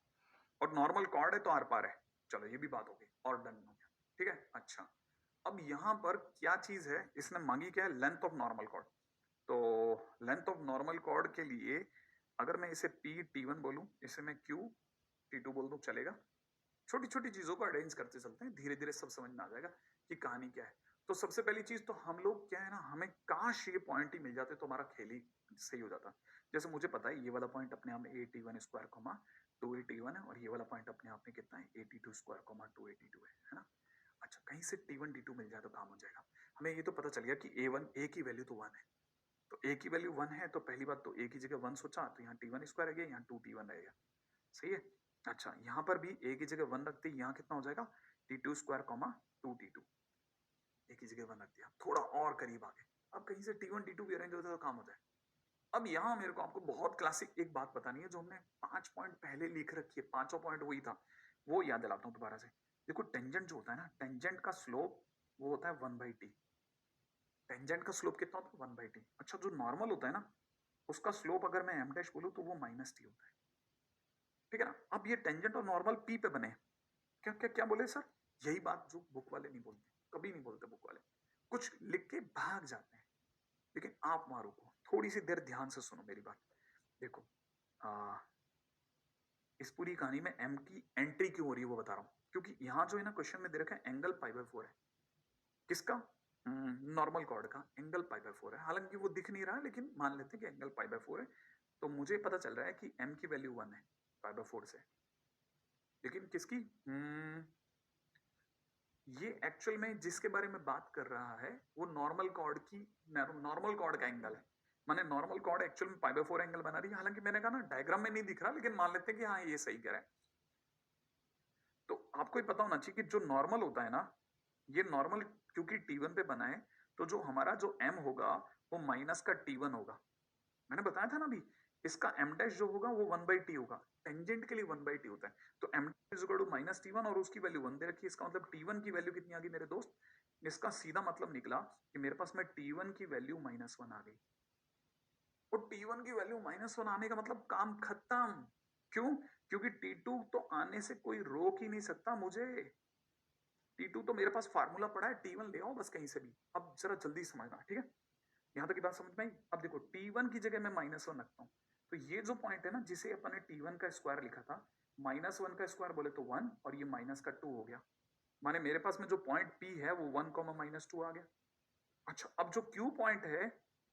Speaker 1: और नॉर्मल कॉर्ड है तो आर पार है। चलो ये भी बात हो गई और डन हो गया। ठीक है, अच्छा अब यहां पर क्या चीज है, इसने मांगी क्या है, लेंथ ऑफ नॉर्मल कॉर्ड। तो लेंथ ऑफ नॉर्मल कॉर्ड के लिए अगर मैं इसे पी T1 बोलूं, इसे मैं क्यू T2 बोल दूं, चलेगा। छोटी छोटी चीजों को अरेंज करते चलते हैं, धीरे धीरे सब समझ में आ जाएगा कि कहानी क्या है। तो सबसे पहली चीज तो हम लोग क्या है ना, हमें काश ये पॉइंट ही मिल जाते तो हमारा खेल ही सही हो जाता। जैसे मुझे पता है ये वाला पॉइंट अपने आप में a_t1² 2a_t1 है, और ये वाला पॉइंट अपने आप में कितना है, a_t2² 2a_t2 है ना। अच्छा, कहीं से T1 T2 मिल जाए तो काम हो जाएगा। हमें ये तो पता चल गया कि a की वैल्यू तो 1 है, तो a की वैल्यू 1 है, तो पहली बात तो a की जगह 1 सोचा, तो यहाँ T1² रहेगा, यहाँ 2T1 रहेगा। सही है। अच्छा, यहाँ पर भी a की जगह 1 रखते, यहाँ कितना हो जाएगा, T2² 2T2। a की जगह 1 रख दिया, थोड़ा और करीब आ गए। अब कहीं से T1 T2 भी अरेंज होता तो काम हो जाए। अब यहाँ मेरे को आपको बहुत क्लासिक एक बात बतानी है, जो हमने 5 पॉइंट पहले लिख रखी है, 5वां पॉइंट वही था, वो याद दिलाता हूँ दोबारा से। देखो टेंजेंट जो होता है ना, टेंजेंट का स्लोप वो होता है 1/t। टेंजेंट का स्लोप कितना होता है, 1/t। अच्छा, जो नॉर्मल होता है ना, उसका स्लोप अगर मैं m' बोलूं तो वो -t होता है। ठीक है ना। अब ये टेंजेंट और नॉर्मल p पे बने, क्या क्या क्या बोले सर, यही बात जो बुक वाले नहीं बोलते, कभी नहीं बोलते बुक वाले, कुछ लिख के भाग जाते हैं। लेकिन आप वहां रुको, थोड़ी सी देर ध्यान से सुनो मेरी बात। देखो, इस पूरी कहानी में m की एंट्री क्यों हो रही है वो बता रहा हूं, क्योंकि यहाँ जो है ना क्वेश्चन में दे रखा है एंगल π/4 है। किसका, नॉर्मल कॉर्ड का एंगल π/4 है। हालांकि वो दिख नहीं रहा, लेकिन मान लेते हैं कि एंगल π/4 है। तो मुझे पता चल रहा है कि m की वैल्यू 1 है π/4 से, लेकिन किसकी, ये एक्चुअल में जिसके बारे में बात कर रहा है वो नॉर्मल कॉर्ड की, नॉर्मल कॉर्ड का एंगल है। माने नॉर्मल कॉर्ड एक्चुअल में π/4 एंगल बना रही है। हालांकि मैंने कहा ना डायग्राम में नहीं दिख रहा, लेकिन मान लेते हैं कि हाँ ये सही कह रहा है। तो आपको ही पता होना चाहिए कि जो नॉर्मल होता है ना, ये नॉर्मल क्योंकि T1 पे बना है, तो जो हमारा जो m होगा वो माइनस का T1 होगा। मैंने बताया था ना अभी, इसका m' जो होगा वो 1/t होगा, टेंजेंट के लिए 1/t होता है। तो m' -T1 और उसकी वैल्यू 1 दे रखी है। इसका मतलब T1 की वैल्यू कितनी आ गई मेरे दोस्त, इसका सीधा मतलब निकला कि मेरे पास में T1 की वैल्यू -1 आ गई। और T1 की वैल्यू -1 आने का मतलब काम खत्म। क्यों, क्योंकि T2 तो आने से कोई रोक ही नहीं सकता मुझे। T2 तो मेरे पास फार्मूला पड़ा है, T1 ले आओ बस कहीं से भी। अब जरा जल्दी समझना, ठीक है, यहां तक की बात समझ में आई। अब देखो T1 की जगह मैं -1 रखता हूं, तो ये जो पॉइंट है ना जिसे अपन ने T1 का स्क्वायर लिखा था, -1 का स्क्वायर बोले तो 1, और ये -2 हो गया। माने मेरे पास में जो पॉइंट P है वो 1, -2 आ गया। अच्छा, अब जो Q पॉइंट है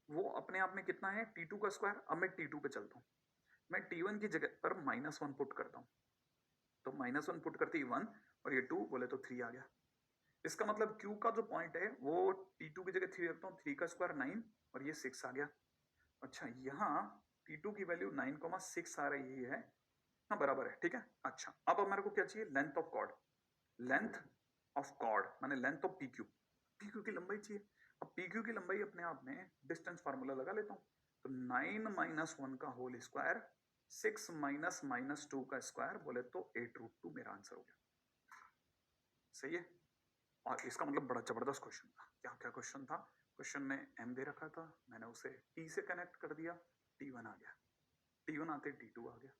Speaker 1: वो अपने आप में कितना है, T2 का स्क्वायर। अब मैं T2 पे चलता हूँ, मैं T1 की जगह पर -1 पुट करता हूँ, तो -1 पुट करते ही 1 और ये 2 बोले तो 3 आ गया। इसका मतलब Q का जो पॉइंट है वो T2 की जगह 3 रखता हूँ, 3 का स्क्वायर 9 और ये 6 आ गया। अच्छा, यहाँ T2 की वैल्यू 9,6 आ रही है। हाँ बराबर है, ठीक है। अच्छा, अब मेरे को क्या चाहिए, length of chord. Length of chord माने लेंथ ऑफ PQ, PQ की लंबाई चाहिए। अब PQ की लंबाई अपने आप में डिस्टेंस फार्मूला लगा लेता हूँ, तो 9 - 1 का होल स्क्वायर 6 माइनस -2 का स्क्वायर बोले तो 8√2 मेरा आंसर हो गया। सही है। और इसका मतलब बड़ा जबरदस्त क्वेश्चन था। क्या क्या क्वेश्चन था, क्वेश्चन में m दे रखा था, मैंने उसे t से कनेक्ट कर दिया, T1 आ गया, T1 आते T2 आ गया,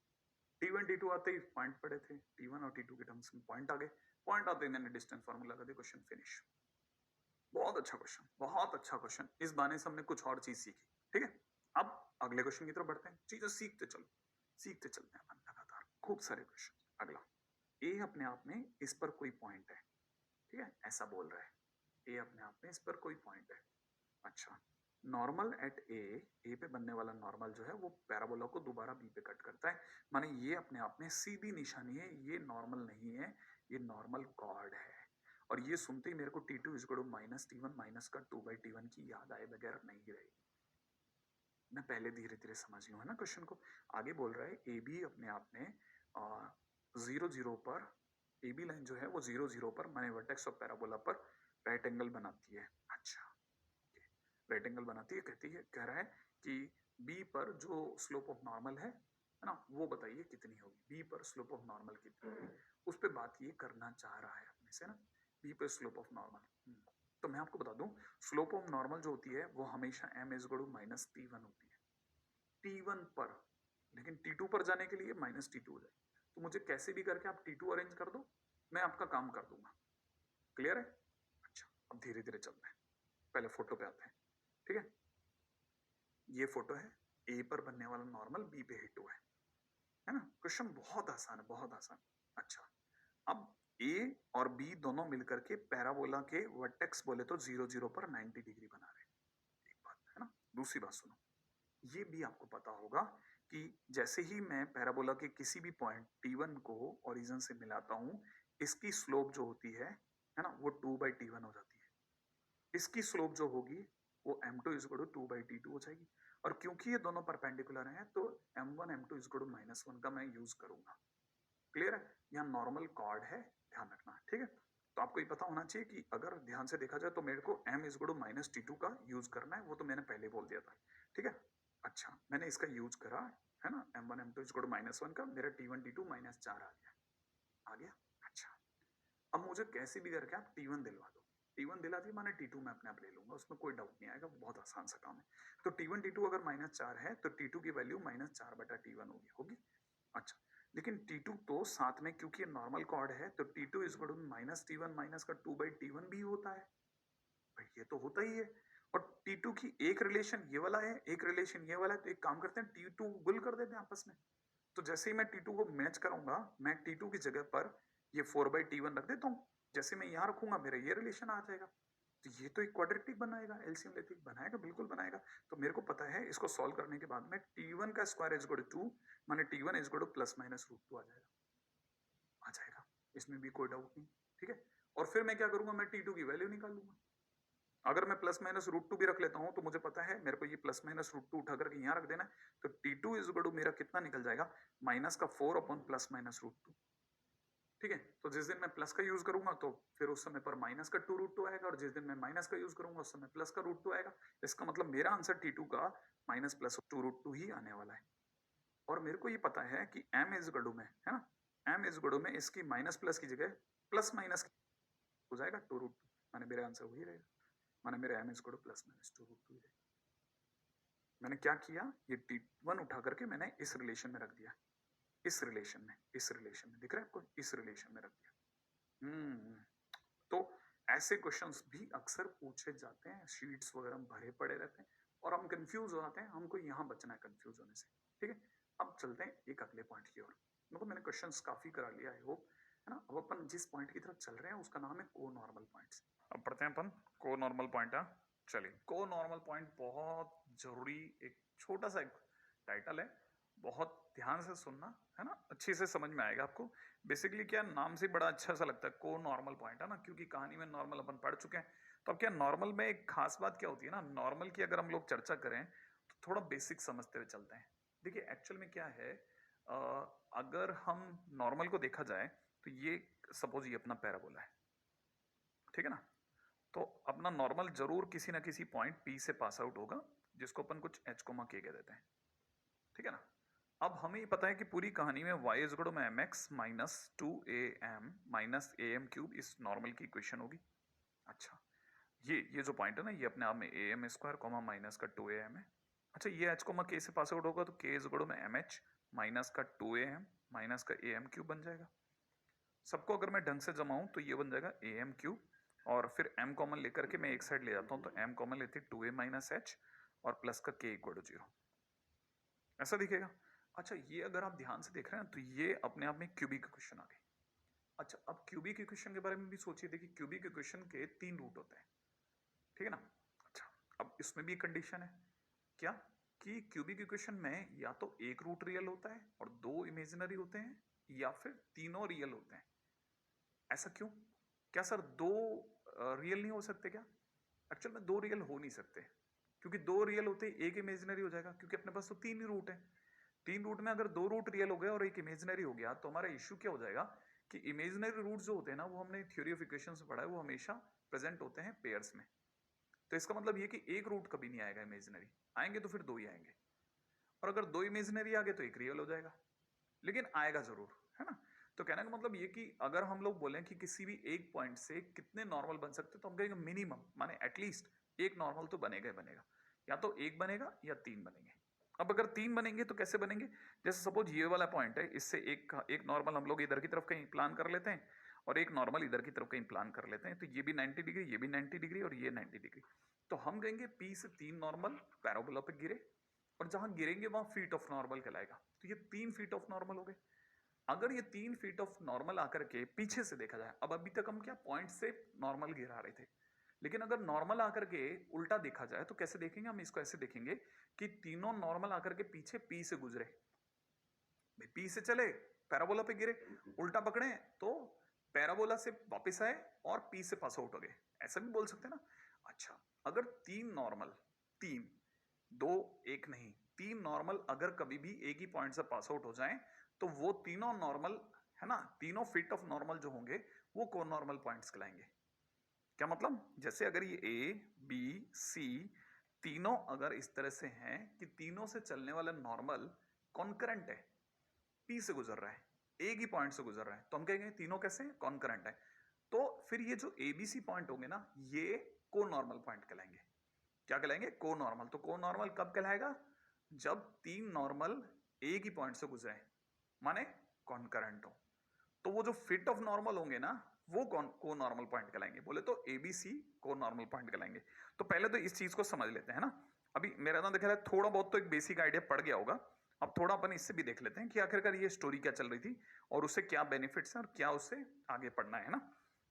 Speaker 1: T1 T2 आते ही पॉइंट पड़े थे, T1 और T2 के टर्म्स में पॉइंट आ गए, पॉइंट आते ही मैंने डिस्टेंस फार्मूला लगा दिया, क्वेश्चन फिनिश। बहुत अच्छा क्वेश्चन, बहुत अच्छा क्वेश्चन। इस बहाने से हमने कुछ और चीज सीखी, ठीक है। अब अगले क्वेश्चन की तरफ बढ़ते हैं, चीजें सीखते चलो, सीखते चलते हैं अपन लगातार, खूब सारे क्वेश्चन। अगला, ए अपने आप में इस पर कोई पॉइंट है, ठीक है, ऐसा बोल रहा है, ए अपने आप में इस पर कोई पॉइंट है। अच्छा, नॉर्मल एट ए पे बनने वाला नॉर्मल जो है वो पैराबोला को दोबारा बी पे कट करता है, माने ये अपने आप में सीधी निशानी है, ये नॉर्मल नहीं है, ये नॉर्मल कॉर्ड है। और ये सुनते ही मेरे को T2 is equal to -T1 minus का 2/T1 की याद आए बगैर नहीं रही। मैं पहले धीरे धीरे समझ गया है ना क्वेश्चन को। आगे बोल रहा है ए बी अपने आप में 0 0 पर, ए बी लाइन जो है वो 0 0 पर माने वर्टेक्स ऑफ पैराबोला पर राइट एंगल बनाती है। अच्छा, राइट एंगल बनाती है, कहती है, कह रहा है कि बी पर जो स्लोप ऑफ नॉर्मल है ना, वो बताइए कितनी होगी, बी पर स्लोप ऑफ नॉर्मल कितनी होगी, उस पर बात ये करना चाह रहा है अपने से ना, बी पर स्लोप ऑफ नॉर्मल। तो मैं आपको बता दूं, स्लोप ऑफ नॉर्मल जो होती है वो हमेशा m is equal to -T1 होती है, T1 पर। लेकिन T2 पर जाने के लिए -T2 हो जाए, तो मुझे कैसे भी करके आप T2 अरेंज कर दो, मैं आपका काम कर दूंगा। क्लियर है। अच्छा, अब धीरे धीरे चलते हैं, पहले फोटो पे आते हैं, ठीक है। ये फोटो है, ए पर बनने वाला नॉर्मल बी पे हिट हुआ है ना। क्वेश्चन बहुत आसान है, बहुत आसान। अच्छा, अब ए और बी दोनों मिलकर के पैराबोला के वर्टेक्स बोले तो 0 0 पर 90 डिग्री बना रहे हैं, एक बात है ना। दूसरी बात सुनो, ये भी आपको पता होगा कि जैसे ही मैं पैराबोला के किसी भी पॉइंट T1 को ओरिजिन से मिलाता हूं, इसकी स्लोप जो होती है ना, वो 2/T1 हो जाती है। इसकी स्लोप जो होगी वो m2 is equal to 2/T2 हो जाएगी। और क्योंकि ये दोनों परपेंडिकुलर हैं तो m1 m2 is equal to -1 का मैं यूज करूंगा। क्लियर है। यहाँ नॉर्मल कॉर्ड है, ध्यान रखना, ठीक है। तो आपको ये पता होना चाहिए कि अगर ध्यान से देखा जाए तो मेरे को m is equal to -T2 का यूज करना है, वो तो मैंने पहले बोल दिया था, ठीक है। अच्छा, मैंने इसका यूज करा है ना, m1 m2 is equal to -1 का, मेरा T1 T2 -4 आ गया, आ गया। अच्छा, अब मुझे कैसे भी करके आप T1 दिलवा दो, T1 दिला दी माने T2 मैं अपने आप ले लूंगा, उसमें कोई डाउट नहीं आएगा, बहुत आसान सा काम है। तो T1 T2 अगर -4 है तो T2 की वैल्यू -4/T1 होगी, होगी। अच्छा, लेकिन T2 तो साथ में क्योंकि नॉर्मल कॉर्ड है तो T2 is equal to -T1 minus का 2/T1 भी होता है, भाई ये तो होता ही है। और T2 की एक रिलेशन ये वाला है, एक रिलेशन ये वाला है, तो एक काम करते हैं T2 गुल कर देते हैं आपस में। तो जैसे ही मैं T2 को मैच करूंगा, मैं T2 की जगह पर ये 4/T1 रख देता हूँ, जैसे मैं यहाँ रखूंगा मेरा ये रिलेशन आ जाएगा, तो ये तो एक क्वाड्रेटिक बनाएगा, एलसीएम लेते ही बनाएगा, बिल्कुल बनाएगा। तो मेरे को पता है इसको सॉल्व करने के बाद में T1 का स्क्वायर इज इक्वल टू 2 माने T1 इज इक्वल टू ±√2 आ जाएगा, आ जाएगा, इसमें भी कोई डाउट नहीं, ठीक है। और फिर मैं क्या करूंगा, मैं T2 की वैल्यू निकालूंगा। अगर मैं ±√2 भी रख लेता हूं तो मुझे पता है मेरे को ये ±√2 उठा करके यहाँ रख देना है, तो T2 इज इक्वल टू मेरा कितना निकल जाएगा, -4/+-√2, ठीक है। तो जिस दिन मैं प्लस का यूज करूंगा तो फिर उस समय पर माइनस का 2√2 आएगा, और जिस दिन मैं माइनस का यूज करूंगा उस समय प्लस का √2 आएगा। इसका मतलब मेरा आंसर T2 का -+2√2 ही आने वाला है। और मेरे को ये पता है कि m इज इक्वल टू में है ना, m इज इक्वल टू में इसकी माइनस प्लस की जगह प्लस माइनस हो जाएगा 2√2, माने मेरा आंसर वही रहेगा, माने मेरा m इज इक्वल टू ±2√2 ही रहेगा। मैंने क्या किया, ये T1 उठा करके मैंने इस रिलेशन में रख दिया, इस रिलेशन में, इस रिलेशन में दिख रहा है आपको, इस रिलेशन में रख दिया। तो ऐसे क्वेश्चंस भी अक्सर पूछे जाते हैं, शीट्स वगैरह में भरे पड़े रहते हैं और हम कंफ्यूज हो जाते हैं, हमको यहाँ बचना है कंफ्यूज होने से, ठीक है। अब चलते हैं एक अगले पॉइंट की ओर, मतलब मैंने क्वेश्चंस काफी करा लिया है, होप है ना। अब अपन जिस पॉइंट की तरफ चल रहे हैं उसका नाम है को नॉर्मल पॉइंट्स। अब पढ़ते हैं अपन को नॉर्मल पॉइंट है, चलिए, को नॉर्मल पॉइंट बहुत जरूरी एक छोटा सा एक टाइटल है, बहुत ध्यान से सुनना है ना, अच्छे से समझ में आएगा आपको। बेसिकली क्या, नाम से बड़ा अच्छा सा लगता है को नॉर्मल पॉइंट, है ना, क्योंकि कहानी में नॉर्मल अपन पढ़ चुके हैं। तो अब क्या नॉर्मल में एक खास बात क्या होती है ना, नॉर्मल की अगर हम लोग चर्चा करें तो थोड़ा बेसिक समझते हुए चलते हैं। देखिए एक्चुअल में क्या है, अ, अगर हम नॉर्मल को देखा जाए तो ये सपोज ये अपना पैराबोला है, ठीक है ना। तो अपना नॉर्मल जरूर किसी ना किसी पॉइंट पी से पास आउट होगा, जिसको अपन कुछ एच कोमा के कह देते हैं, ठीक है ना। अब हमें ये पता है कि पूरी कहानी में y is equal to M X minus two A M minus A M cube इस नॉर्मल की इक्वेशन होगी। अच्छा, ये जो पॉइंट है ना, ये अपने आप में A M square comma minus का टू ए एम है। अच्छा, ये एच कोमा के से पास आउट होगा तो K is equal to M H minus का टू ए एम माइनस का ए एम क्यूब बन जाएगा। सबको अगर मैं ढंग से जमाऊं तो ये बन जाएगा ए एम क्यूब, और फिर m कॉमन लेकर के मैं एक साइड ले जाता हूं तो m कॉमन लेते टू ए माइनस एच और प्लस का k इक्वल टू जीरो, ऐसा दिखेगा। अच्छा, ये अगर आप ध्यान से देख रहे हैं तो ये अपने आप में क्यूबिक इक्वेशन आ गई। अच्छा, अब क्यूबिक इक्वेशन के बारे में भी सोचिए। देखिए क्यूबिक इक्वेशन के तीन रूट होते हैं, ठीक है ना। अच्छा, अब इसमें भी कंडीशन है क्या, कि क्यूबिक इक्वेशन में या तो एक रूट रियल होता है और दो इमेजिनरी होते हैं, या फिर तीनों रियल होते हैं। ऐसा क्यों? क्या सर दो रियल नहीं हो सकते क्या? एक्चुअल में दो रियल हो नहीं सकते, क्योंकि दो रियल होते एक इमेजिनरी हो जाएगा, क्योंकि अपने पास तो तीन ही रूट है। तीन रूट में अगर दो रूट रियल हो गए और एक इमेजिनरी हो गया तो हमारा इश्यू क्या हो जाएगा कि इमेजिनरी रूट जो होते हैं ना, वो हमने थ्योरी ऑफ इक्वेशंस में पढ़ा है, वो हमेशा प्रेजेंट होते हैं पेयर्स में। तो इसका मतलब ये कि एक रूट कभी नहीं आएगा इमेजिनरी, आएंगे तो फिर दो ही आएंगे, और अगर दो इमेजिनरी आ गए तो एक रियल हो जाएगा, लेकिन आएगा जरूर, है ना। तो कहने का मतलब ये कि अगर हम लोग बोलें कि किसी भी एक पॉइंट से कितने नॉर्मल बन सकते हैं, तो हम कहेंगे मिनिमम माने एटलीस्ट एक नॉर्मल तो बनेगा ही बनेगा, या तो एक बनेगा या तीन बनेंगे। अब अगर तीन बनेंगे तो कैसे बनेंगे, जैसे सपोज ये वाला पॉइंट है, इससे एक नॉर्मल हम लोग इधर की तरफ कहीं प्लान कर लेते हैं और एक नॉर्मल इधर की तरफ कहीं प्लान कर लेते हैं, तो ये भी 90 डिग्री, ये भी 90 डिग्री और ये 90 डिग्री। तो हम कहेंगे पी से तीन नॉर्मल पैराबोला पे गिरे, और जहां गिरेंगे वहां फीट ऑफ नॉर्मल कहलाएगा। तो ये तीन फीट ऑफ नॉर्मल हो गए। अगर ये 3 फीट ऑफ नॉर्मल आकर के पीछे से देखा जाए, अब अभी तक हम क्या पॉइंट से नॉर्मल गिरा रहे थे, लेकिन अगर नॉर्मल आकर के उल्टा देखा जाए तो कैसे देखेंगे हम इसको, ऐसे देखेंगे कि तीनों नॉर्मल आकर के पीछे पी से गुजरे, भाई पी से चले पैराबोला पे गिरे, उल्टा पकड़े तो पैराबोला से वापस आए और पी से पास आउट हो गए, ऐसा भी बोल सकते हैं ना। अच्छा, अगर तीन नॉर्मल, तीन, दो, एक नहीं, तीन नॉर्मल अगर कभी भी एक ही पॉइंट से पास आउट हो जाएं तो वो तीनों नॉर्मल, है ना, तीनों फीट ऑफ नॉर्मल जो होंगे वो को नॉर्मल पॉइंट्स कहलाएंगे। क्या मतलब, जैसे अगर ये ए बी सी तीनों अगर इस तरह से हैं कि तीनों से चलने वाला नॉर्मल कॉन्करेंट है, पी से गुजर रहा है, एक ही पॉइंट से गुजर रहा है, तो हम कहेंगे तीनों कैसे कॉन्करेंट है। तो फिर ये जो एबीसी पॉइंट होंगे ना, ये को नॉर्मल पॉइंट कहलाएंगे। क्या कहलाएंगे? को नॉर्मल। तो को नॉर्मल कब कहलाएगा? जब तीन नॉर्मल एक ही पॉइंट से गुजरे, माने कॉन्करेंट हो। तो वो जो फिट ऑफ नॉर्मल होंगे ना, वो को नॉर्मल पॉइंट कहलाएंगे। बोले तो एबीसी को नॉर्मल पॉइंट कहलाएंगे। तो पहले तो इस चीज को समझ लेते हैं ना। अभी मेरा ना देखा थोड़ा बहुत तो एक बेसिक आइडिया पड़ गया होगा। अब थोड़ा अपन इससे भी देख लेते हैं कि आखिरकार ये स्टोरी क्या चल रही थी और उससे क्या बेनिफिट्स हैं और क्या उससे आगे पढ़ना है ना।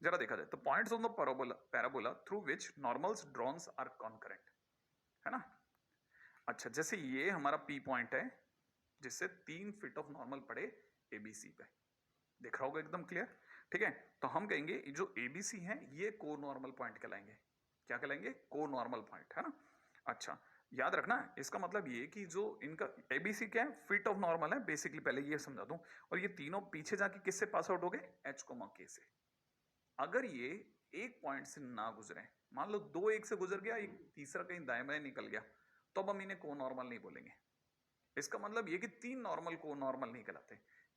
Speaker 1: जरा देखा जाए तो points on the parabola through which normals drawns are concurrent, है ना। अच्छा, जैसे ये हमारा पी पॉइंट है जिससे 3 फीट ऑफ नॉर्मल पड़े एबीसी पे, दिख रहा होगा एकदम क्लियर, ठीक है। तो हम कहेंगे जो एबीसी है ये को नॉर्मल पॉइंट कहलाएंगे। क्या कहलाएंगे? को नॉर्मल पॉइंट, है ना। अच्छा, याद रखना इसका मतलब ये कि जो इनका एबीसी क्या है, फिट ऑफ नॉर्मल है बेसिकली, पहले ये समझा दूं। और ये तीनों पीछे जाके किससे पास आउट हो गए? एच कोमा के से। अगर ये एक पॉइंट से ना गुजरे, मान लो दो एक से गुजर गया, एक तीसरा कहीं दाएं बाएं निकल गया, तो अब हम इन्हें को नॉर्मल नहीं बोलेंगे। इसका मतलब ये कि तीन नॉर्मल को नॉर्मल नहीं कहलाते।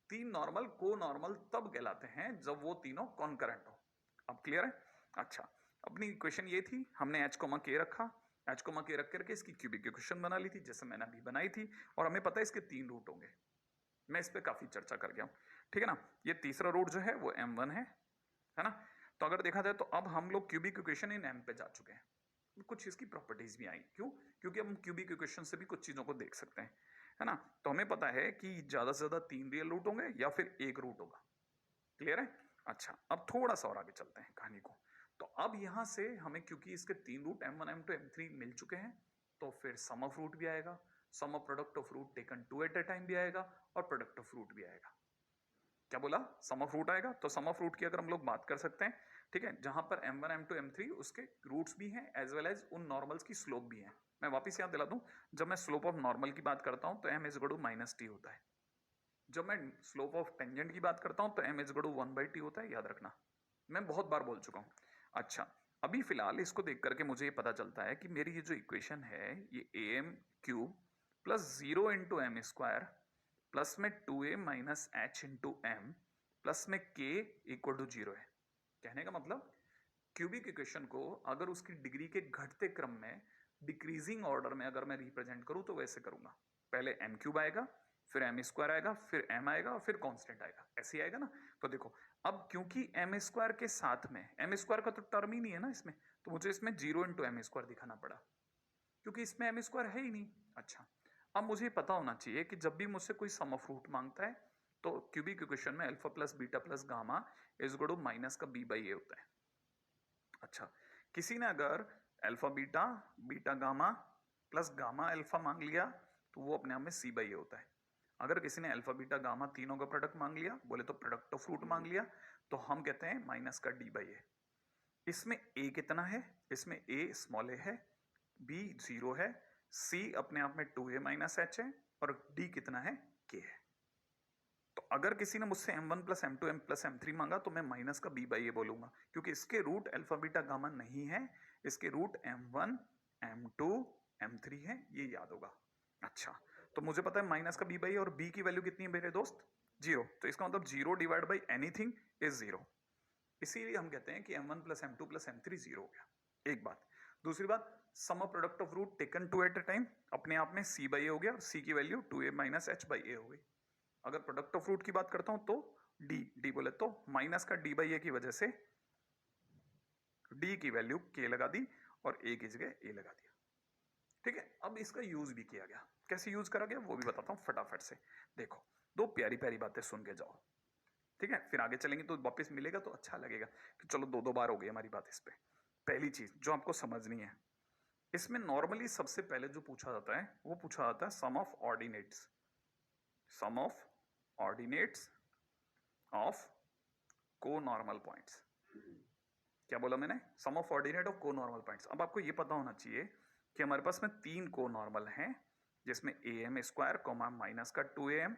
Speaker 1: तीन नॉर्मल को नॉर्मल तब कहलाते हैं जब वो तीनों कॉन्करेंट हो। अब क्लियर है? अच्छा, अपनी इक्वेशन ये थी, हमने एच कोमा के रखा, एच कोमा के रख करके इसकी क्यूबिक इक्वेशन बना ली थी जैसे मैंने अभी बनाई थी, और हमें पता है इसके तीन रूट होंगे। मैं इस पर काफी चर्चा कर गया हूं, ठीक है ना। ये तीसरा रूट जो है वो m1 है ना। तो अगर देखा जाए तो अब हम लोग क्यूबिक इक्वेशन इन m पे जा चुके हैं। कुछ इसकी प्रॉपर्टीज भी आई, क्यों? क्योंकि हम क्यूबिक इक्वेशन से भी कुछ चीजों को देख सकते हैं, है ना। तो हमें पता है कि ज्यादा से ज्यादा तीन रियल रूट होंगे या फिर एक रूट होगा। क्लियर है? अच्छा, अब थोड़ा सा और आगे चलते हैं कहानी को। तो अब यहां से हमें, क्योंकि इसके 3 रूट m1 m2 m3 मिल चुके हैं, तो फिर सम ऑफ रूट भी आएगा, sum of product of root taken 2 at a time भी आएगा, और प्रोडक्ट ऑफ रूट भी आएगा। क्या बोला? सम ऑफ रूट आएगा। तो सम ऑफ रूट की अगर हम लोग बात कर सकते हैं, ठीक है, जहां पर m1 m2 m3 उसके रूट्स भी हैं एज वेल एज उन नॉर्मल्स की स्लोप भी है। मैं वापस याद दिला दूं, जब मैं स्लोप ऑफ नॉर्मल की बात करता हूं तो m is equal to minus T होता है। जब मैं स्लोप ऑफ टेंजेंट की बात करता हूं तो m is equal to 1/t होता है, याद रखना, मैं बहुत बार बोल चुका हूं। अच्छा, अभी फिलहाल इसको देख करके मुझे ये पता चलता है कि मेरी ये जो इक्वेशन है, ये am cube plus 0 into M square plus में 2a minus H into M plus में k इक्वल टू 0 है। कहने का मतलब, क्यूबिक इक्वेशन को अगर उसकी डिग्री के घटते क्रम में डिक्रीजिंग ऑर्डर में अगर मैं रिप्रेजेंट करूं तो वैसे करूंगा। पहले एम क्यूब आएगा, फिर एम स्क्वायर आएगा, फिर एम आएगा, और फिर कांस्टेंट आएगा, ऐसे आएगा ना। तो देखो, अब क्योंकि एम स्क्वायर के साथ में एम स्क्वायर का तो टर्म ही नहीं है ना इसमें, तो मुझे इसमें 0 इंटू एम स्क्वायर दिखाना पड़ा, क्योंकि इसमें एम स्क्वायर है ही नहीं। अच्छा, अब मुझे पता होना चाहिए कि जब भी मुझसे कोई सम ऑफ रूट मांगता है तो क्यूबिक इक्वेशन में alpha plus beta plus gamma is equal to minus का b बाई ए होता है। अच्छा, किसी ने अगर alpha beta beta gamma plus gamma alpha मांग लिया तो वो अपने आप में c बाई ए होता है। अगर किसी ने अल्फा बीटा गामा तीनों का प्रोडक्ट मांग लिया, बोले तो प्रोडक्ट ऑफ रूट मांग लिया, तो हम कहते हैं माइनस का d बाई ए। इसमें a कितना है? इसमें a स्मॉल a है, b 0 है, c अपने आप में 2a माइनस एच है, और d कितना है? k है। तो अगर किसी ने मुझसे m1 plus m2 m plus m3 मांगा तो मैं माइनस का b बाई ए बोलूंगा, क्योंकि इसके रूट अल्फा बीटा गामा नहीं है, इसके रूट m1 m2 m3 है, ये याद होगा। अच्छा, तो मुझे पता है माइनस का b बाई ए, और b की वैल्यू कितनी है मेरे दोस्त? 0। तो इसका मतलब 0 डिवाइड बाई एनीथिंग इज 0। इसीलिए हम कहते हैं कि m1 plus m2 plus m3 0 हो गया। एक बात। दूसरी बात, sum of product of root taken 2 at a time अपने आप में c बाई ए हो गया, और c की value 2a minus H by A हो गई। अगर प्रोडक्ट ऑफ रूट की बात करता हूं तो डी बोले तो माइनस का डी बाई ए की वजह से डी की वैल्यू के लगा दी और ए की जगह ए लगा दिया। ठीक है, अब इसका यूज भी किया गया। कैसे यूज करा गया वो भी बताता हूं फटाफट से। देखो, दो प्यारी प्यारी बातें सुन के जाओ, ठीक है, फिर आगे चलेंगे तो वापस मिलेगा तो अच्छा लगेगा कि चलो दो दो बार हो गई हमारी बात इस पे। पहली चीज जो आपको समझनी है, इसमें नॉर्मली सबसे पहले जो पूछा जाता है वो पूछा जाता है sum of ordinates, sum of ordinates of conormal points. क्या बोला मैंने? Sum of ordinate of conormal points. अब आपको ये पता होना चाहिए कि हमारे पास में 3 को नॉर्मल हैं, जिसमें A M square comma minus का 2am,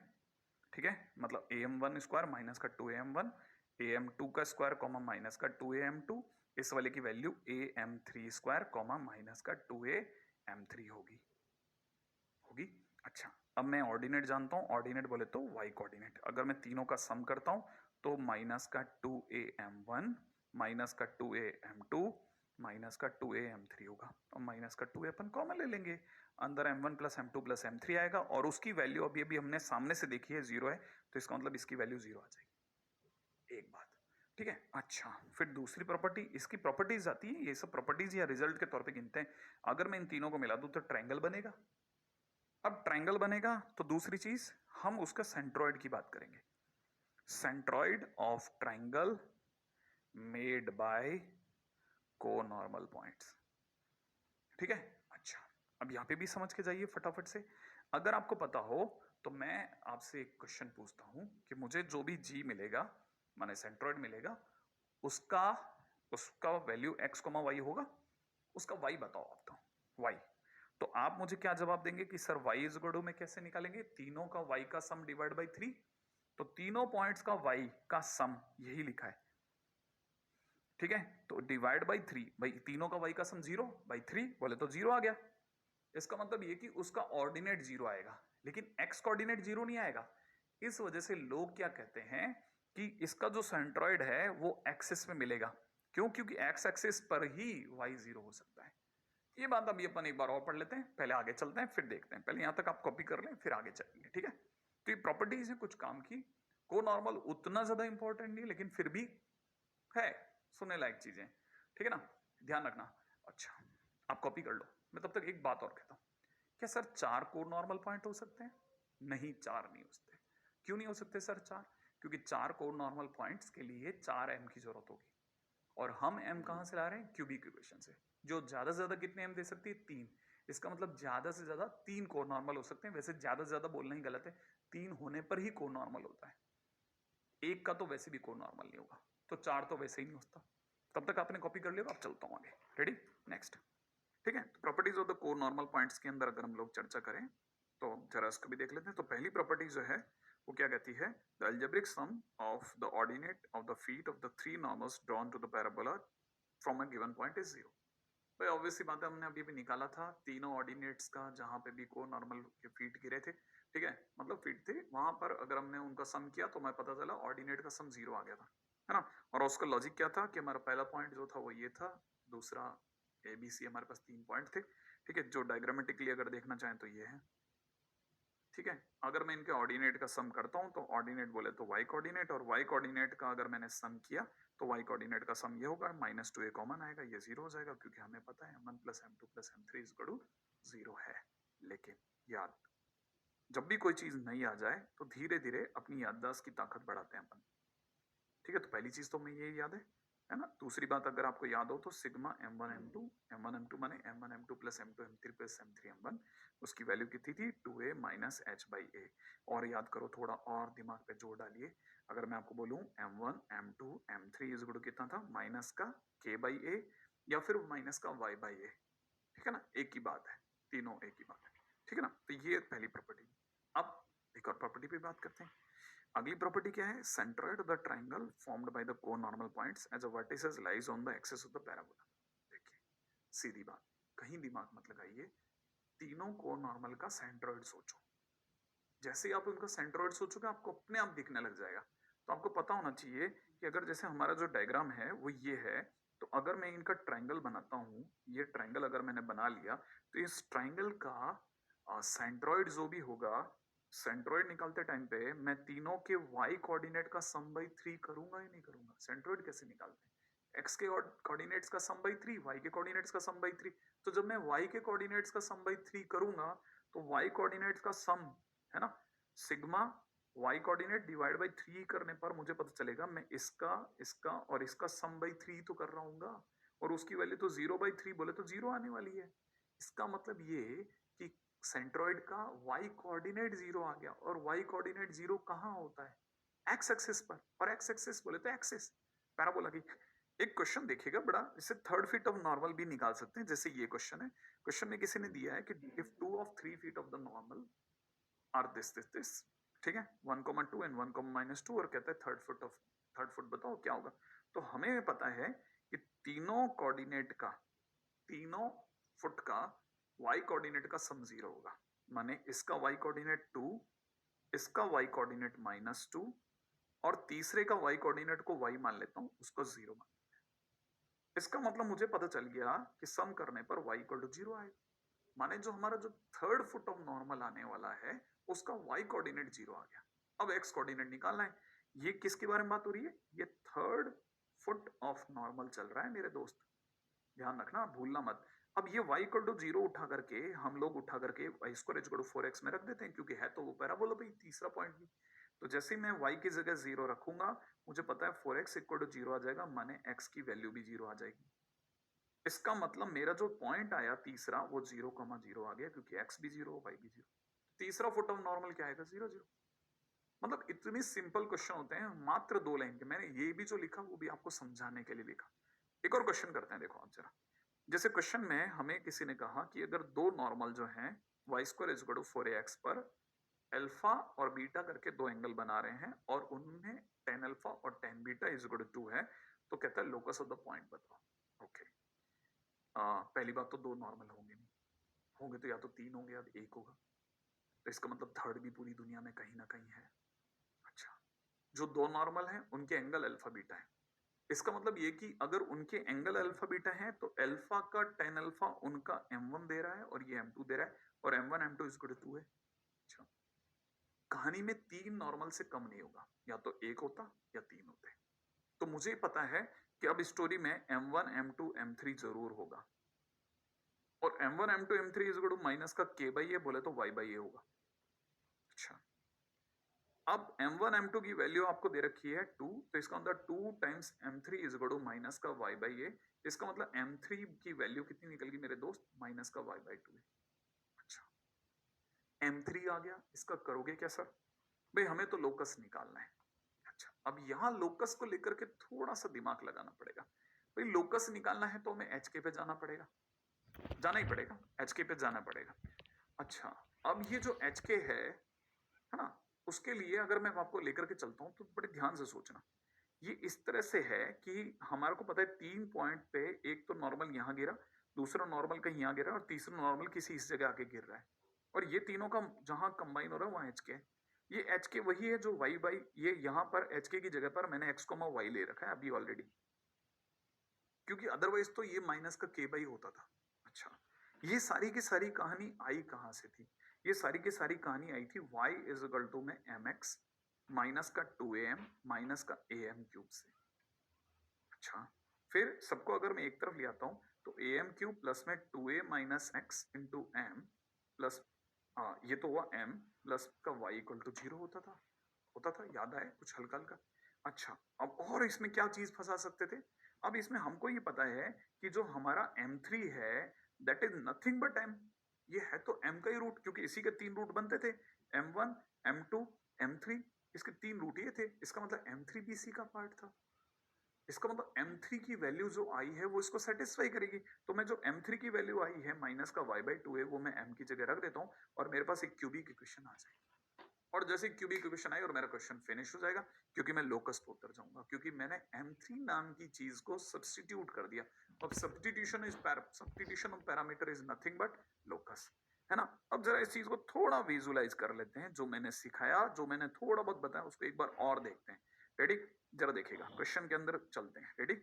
Speaker 1: ठीक है, मतलब am1 स्क्वायर माइनस का 2am1, am2 का स्क्वायर कॉमा माइनस का 2am2, इस वाले की value am3 square comma minus का 2am3 होगी। होगी। अच्छा, अब मैं ऑर्डिनेट जानता हूं, ऑर्डिनेट बोले तो y कोऑर्डिनेट। अगर मैं तीनों का सम करता हूं तो माइनस का 2am1 माइनस का 2am2 माइनस का 2am3 होगा, और माइनस का 2 अपन कॉमन ले लेंगे, अंदर m1 plus m2 plus m3 आएगा, और उसकी वैल्यू अभी अभी हमने सामने से देखी है 0 है, तो इसका मतलब इसकी वैल्यू 0 आ जाएगी। एक बात, ठीक है। अच्छा, फिर दूसरी प्रॉपर्टी, इसकी प्रॉपर्टीज आती है, ये सब प्रॉपर्टीज या रिजल्ट के तौर पे गिनते हैं। अगर मैं इन तीनों को मिला दूं तो ट्रायंगल बनेगा। अब ट्रायंगल बनेगा तो दूसरी चीज हम उसका सेंट्रॉइड की बात करेंगे। Centroid of triangle made by को नॉर्मल पॉइंट्स, ठीक है। अच्छा, अब यहां पे भी समझ के जाइए फटाफट से। अगर आपको पता हो तो मैं आपसे एक क्वेश्चन पूछता हूं कि मुझे जो भी जी मिलेगा, माने सेंट्रॉइड मिलेगा, उसका उसका वैल्यू x, y होगा, उसका y बताओ आप। तो y, तो आप मुझे क्या जवाब देंगे कि sir y is equal to में कैसे निकालेंगे? तीनों का y का सम डिवाइड बाई 3। तो तीनों पॉइंट्स का y का सम यही लिखा है, ठीक है। तो डिवाइड बाई 3, भाई तीनों का y का सम 0 बाई 3 बोले तो 0 आ गया। इसका मतलब ये कि उसका ऑर्डिनेट 0 आएगा, लेकिन x कोऑर्डिनेट 0 नहीं आएगा। इस वजह से लोग क्या कहते हैं कि इसका जो सेंट्रॉइड है वो एक्सिस में मिलेगा। क्यों? क्योंकि x एक्सिस पर ही y 0 हो सकता है। ये बात अभी अपन एक बार और पढ़ लेते हैं, पहले आगे चलते हैं फिर देखते हैं। पहले यहां तक आप कॉपी कर लें फिर आगे चलेंगे, ठीक है। तो ये प्रॉपर्टीज है कुछ काम की। को नॉर्मल उतना ज्यादा इंपॉर्टेंट नहीं, लेकिन फिर भी है सुनने लायक चीजें, ठीक है ना, ध्यान रखना। अच्छा, आप कॉपी कर लो। मैं तब तक एक बात और कहता हूं, क्या सर 4 को नॉर्मल पॉइंट हो सकते हैं? नहीं, 4 नहीं हो सकते। क्यों नहीं हो सकते सर 4? क्योंकि 4 को नॉर्मल पॉइंट्स के लिए 4m की जरूरत होगी, और हम m कहां से ला रहे हैं? क्यूबिक इक्वेशन से। जो ज्यादा से ज्यादा कितने m दे सकती है? 3। इसका मतलब ज्यादा से ज्यादा 3 को नॉर्मल हो सकते हैं। वैसे ज्यादा से ज्यादा बोलना ही गलत है, 3 होने पर ही को नॉर्मल होता है। 1 का तो वैसे भी को नॉर्मल नहीं होगा, तो 4 तो वैसे ही नहीं होता। तब तक आपने कॉपी कर लिया, अब चलता हूं आगे। रेडी? नेक्स्ट। ठीक है, तो प्रॉपर्टीज ऑफ द को नॉर्मल पॉइंट्स के अंदर अगर हम लोग चर्चा करें तो जरा इसको भी देख लेते हैं। तो पहली प्रॉपर्टी जो है वो क्या कहती है? The algebraic sum of the ordinate of the feet of the three normals drawn to the parabola from a given point is 0। भाई ऑब्वियस सी बात है, हमने अभी भी निकाला था तीनों ऑर्डिनेट्स का जहां पे भी को नॉर्मल के फीट गिरे थे, ठीक है, मतलब फीट थे वहां पर, अगर हमने उनका सम किया तो मैं पता चला ऑर्डिनेट का सम 0 आ गया था, है ना। और उसका लॉजिक क्या था कि हमारा पहला पॉइंट जो था वो ये था, दूसरा ए बी सी, हमारे पास 3 पॉइंट थे, ठीक है, जो डायग्रामेटिकली अगर देखना चाहें तो ये है, ठीक है। अगर मैं इनके ऑर्डिनेट का सम करता हूं तो ऑर्डिनेट बोले तो वाई कोऑर्डिनेट, और वाई कोऑर्डिनेट का अगर मैंने सम किया तो वाई कोऑर्डिनेट का सम ये होगा, -2a कॉमन आएगा, ये 0 हो जाएगा, क्योंकि हमें पता है m1 + m2 + m3 = 0 है। लेकिन याद, जब भी कोई चीज नहीं आ जाए तो धीरे धीरे अपनी याददाश्त की ताकत बढ़ाते हैं अपन, ठीक है। तो पहली चीज तो हमें ये याद है ना। दूसरी बात अगर आपको याद हो तो सिग्मा m1 m2 माने m1 m2 + m2 m3 + m3 m1, उसकी वैल्यू कितनी थी? 2a - h/a। और याद करो, थोड़ा और दिमाग पे जोर डालिए। अगर मैं आपको बोलूं m1 m2 m3 इज कितना था? माइनस का k/a या फिर माइनस का y/a, ठीक है ना, एक ही बात है, तीनों एक ही बात है, ठीक है ना। तो ये पहली प्रॉपर्टी। अब एक और प्रॉपर्टी पे बात करते हैं। अगली प्रॉपर्टी क्या है? Centroid of the triangle formed by the conormal points as a vertices lies on the axis of the parabola. देखिए, सीधी बात, कहीं दिमाग मत लगाइए, तीनों को-नॉर्मल का सेंट्रोइड सोचो। जैसे ही आप उनका सेंट्रोइड सोचोगे आपको अपने आप दिखने लग जाएगा। तो आपको पता होना चाहिए कि अगर जैसे हमारा जो डायग्राम है वो ये है, तो अगर मैं इनका ट्रायंगल बनाता हूं, ये ट्रायंगल अगर मैंने बना लिया, तो इस ट्रायंगल का सेंट्रोइड जो भी होगा, सेंट्रोइड निकालते टाइम पे मैं तीनों के y कोऑर्डिनेट का सम बाई 3 करूंगा या नहीं करूंगा? सेंट्रोइड कैसे निकालते हैं? x के कोऑर्डिनेट्स का सम बाई 3, y के कोऑर्डिनेट्स का सम बाई 3। तो जब मैं y के कोऑर्डिनेट्स का सम बाई 3 करूंगा तो y कोऑर्डिनेट्स का सम, है ना, sigma y coordinate divide by 3 करने पर मुझे पता चलेगा मैं इसका, इसका और इसका सम बाई 3 तो कर रहा हूँ, और उसकी वैल्यू तो 0/3 बोले तो 0 आने वाली है। इसका मतलब ये कि सेंट्रोइड का y कोऑर्डिनेट 0 आ गया, और y कोऑर्डिनेट 0 कहां होता है? x एक्सिस पर, और x एक्सिस बोले तो एक्सिस पैराबोला की। एक क्वेश्चन देखिएगा बड़ा, इसे थर्ड फीट ऑफ नॉर्मल भी निकाल सकते हैं, जैसे ये क्वेश्चन है। क्वेश्चन में किसी ने दिया है कि if 2 of 3 feet of the normal are this, ठीक है, 1,2 एंड 1,-2, और कहता है थर्ड फुट बताओ क्या होगा। तो हमें पता है कि तीनों कोऑर्डिनेट का, तीनों फुट का y कोऑर्डिनेट का सम 0 होगा। माने इसका y कोऑर्डिनेट 2, इसका y कोऑर्डिनेट -2, और तीसरे का y कोऑर्डिनेट को y मान लेता हूं, उसको 0 मान। इसका मतलब मुझे पता चल गया कि सम करने पर y = 0 आएगा। माने जो हमारा जो थर्ड फुट ऑफ नॉर्मल आने वाला है उसका y कोऑर्डिनेट 0 आ गया। अब x कोऑर्डिनेट निकालना है। ये किसके बारे में बात हो रही है? ये थर्ड फुट ऑफ नॉर्मल चल रहा है मेरे दोस्त, ध्यान रखना, भूलना मत। अब ये y = 0 उठा करके हम लोग उठा करके y² 4x में रख देते हैं, क्योंकि है तो वो पैराबोला भाई, तीसरा पॉइंट भी। तो जैसे ही मैं y की जगह 0 रखूंगा, मुझे पता है 4x = 0 आ जाएगा, माने x की वैल्यू भी 0 आ जाएगी। इसका मतलब मेरा जो पॉइंट आया तीसरा, वो 0,0 आ गया, क्योंकि x भी 0 y भी 0। तीसरा फुट ऑफ नॉर्मल क्या आएगा? 0 0। मतलब इतनी सिंपल क्वेश्चन होते हैं, मात्र 2 लाइन के। मैंने ये भी जो लिखा वो भी आपको समझाने के लिए लिखा। एक और क्वेश्चन करते हैं, देखो आप जरा। जैसे क्वेश्चन में हमें किसी ने कहा कि अगर दो नॉर्मल जो हैं y² = 4ax पर अल्फा और बीटा करके दो एंगल बना रहे हैं, और उनमें tan अल्फा और tan बीटा = 2 है, तो कहता है लोकस ऑफ द पॉइंट बताओ। ओके, पहली बात तो दो नॉर्मल होंगे नहीं, होंगे तो या तो 3 होंगे या 1 होगा, तो इसका मतलब थर्ड भी पूरी दुनिया में कहीं ना कहीं है। अच्छा, जो दो नॉर्मल हैं उनके एंगल अल्फा बीटा है, इसका मतलब ये कि अगर उनके एंगल अल्फा बीटा है तो अल्फा का tan अल्फा उनका m1 दे रहा है और ये m2 दे रहा है, और m1 m2 = 2 है। अच्छा, कहानी में 3 नॉर्मल से कम नहीं होगा, या तो 1 होता या 3 होते। तो मुझे पता है कि अब स्टोरी में m1 m2 m3 जरूर होगा, और m1 m2 m3 माइनस का k/a बोले तो y/a होगा। अच्छा, अब m1 m2 की वैल्यू आपको दे रखी है 2, तो इसका मतलब 2 times m3 is equal to minus का y बाई ए। इसका मतलब m3 की वैल्यू कितनी निकल गई मेरे दोस्त, माइनस का y बाई 2। अच्छा, m3 आ गया, इसका करोगे क्या सर? भाई हमें तो लोकस निकालना है। अच्छा, अब यहाँ लोकस को लेकर के थोड़ा सा दिमाग लगाना पड़ेगा। भाई लोकस निकालना है तो हमें HK पे जाना पड़ेगा, जाना ही पड़ेगा, HK पे जाना पड़ेगा। अच्छा, अब ये जो HK है ना, उसके लिए अगर मैं आपको लेकर के चलता हूं तो बड़े ध्यान से सोचना। ये इस तरह से है कि हमारे को पता है 3 पॉइंट पे एक तो नॉर्मल यहां गिरा, दूसरा नॉर्मल कहीं यहां गिरा और तीसरा नॉर्मल किसी इस जगह आके गिर रहा है, और ये तीनों का जहां कंबाइन हो रहा है वहां एच के। ये एच के वही है जो वाई बाई, ये यहां पर एच के की जगह पर मैंने एक्स कोमा वाई ले रखा है अभी ऑलरेडी, क्योंकि अदरवाइज तो ये माइनस का के बाई होता था। अच्छा, ये सारी की सारी कहानी आई कहां से थी? ये सारी की सारी कहानी आई थी y इज इक्वल टू में एम एक्स माइनस का 2am माइनस का am क्यूब से। अच्छा, फिर सबको अगर मैं एक तरफ ले आता हूं तो am क्यूब प्लस में 2a minus X into M plus, ये तो हुआ m प्लस का y इक्वल टू 0 होता था, याद आया कुछ हल्का हल्का? अच्छा, अब और इसमें क्या चीज फंसा सकते थे? अब इसमें हमको ये पता है कि जो हमारा m3 है that is nothing but m। ये है तो m का ही रूट, क्योंकि इसी के 3 रूट बनते थे, m1 m2 m3, इसके 3 रूट ये थे। इसका मतलब m3 भी इसी का पार्ट था। इसका मतलब m3 की वैल्यू जो आई है वो इसको सेटिस्फाई करेगी। तो मैं जो m3 की वैल्यू आई है माइनस का y बाई 2 है वो मैं m की जगह रख देता हूँ और मेरे पास एक क्यूबिक इक्वेशन आ जाएगी। और जैसे क्यूबिक इक्वेशन आई और मेरा क्वेश्चन फिनिश हो जाएगा, क्योंकि मैं लोकस पे उतर जाऊंगा, क्योंकि मैंने m3 नाम की चीज को सब्स्टिट्यूट कर दिया। अब substitution of parameter is nothing but locus, है ना? अब जरा इस चीज को थोड़ा विजुअलाइज कर लेते हैं, जो मैंने सिखाया, जो मैंने थोड़ा बहुत बताया उसको एक बार और देखते हैं। रेडी? जरा देखिएगा, क्वेश्चन के अंदर चलते हैं। रेडी?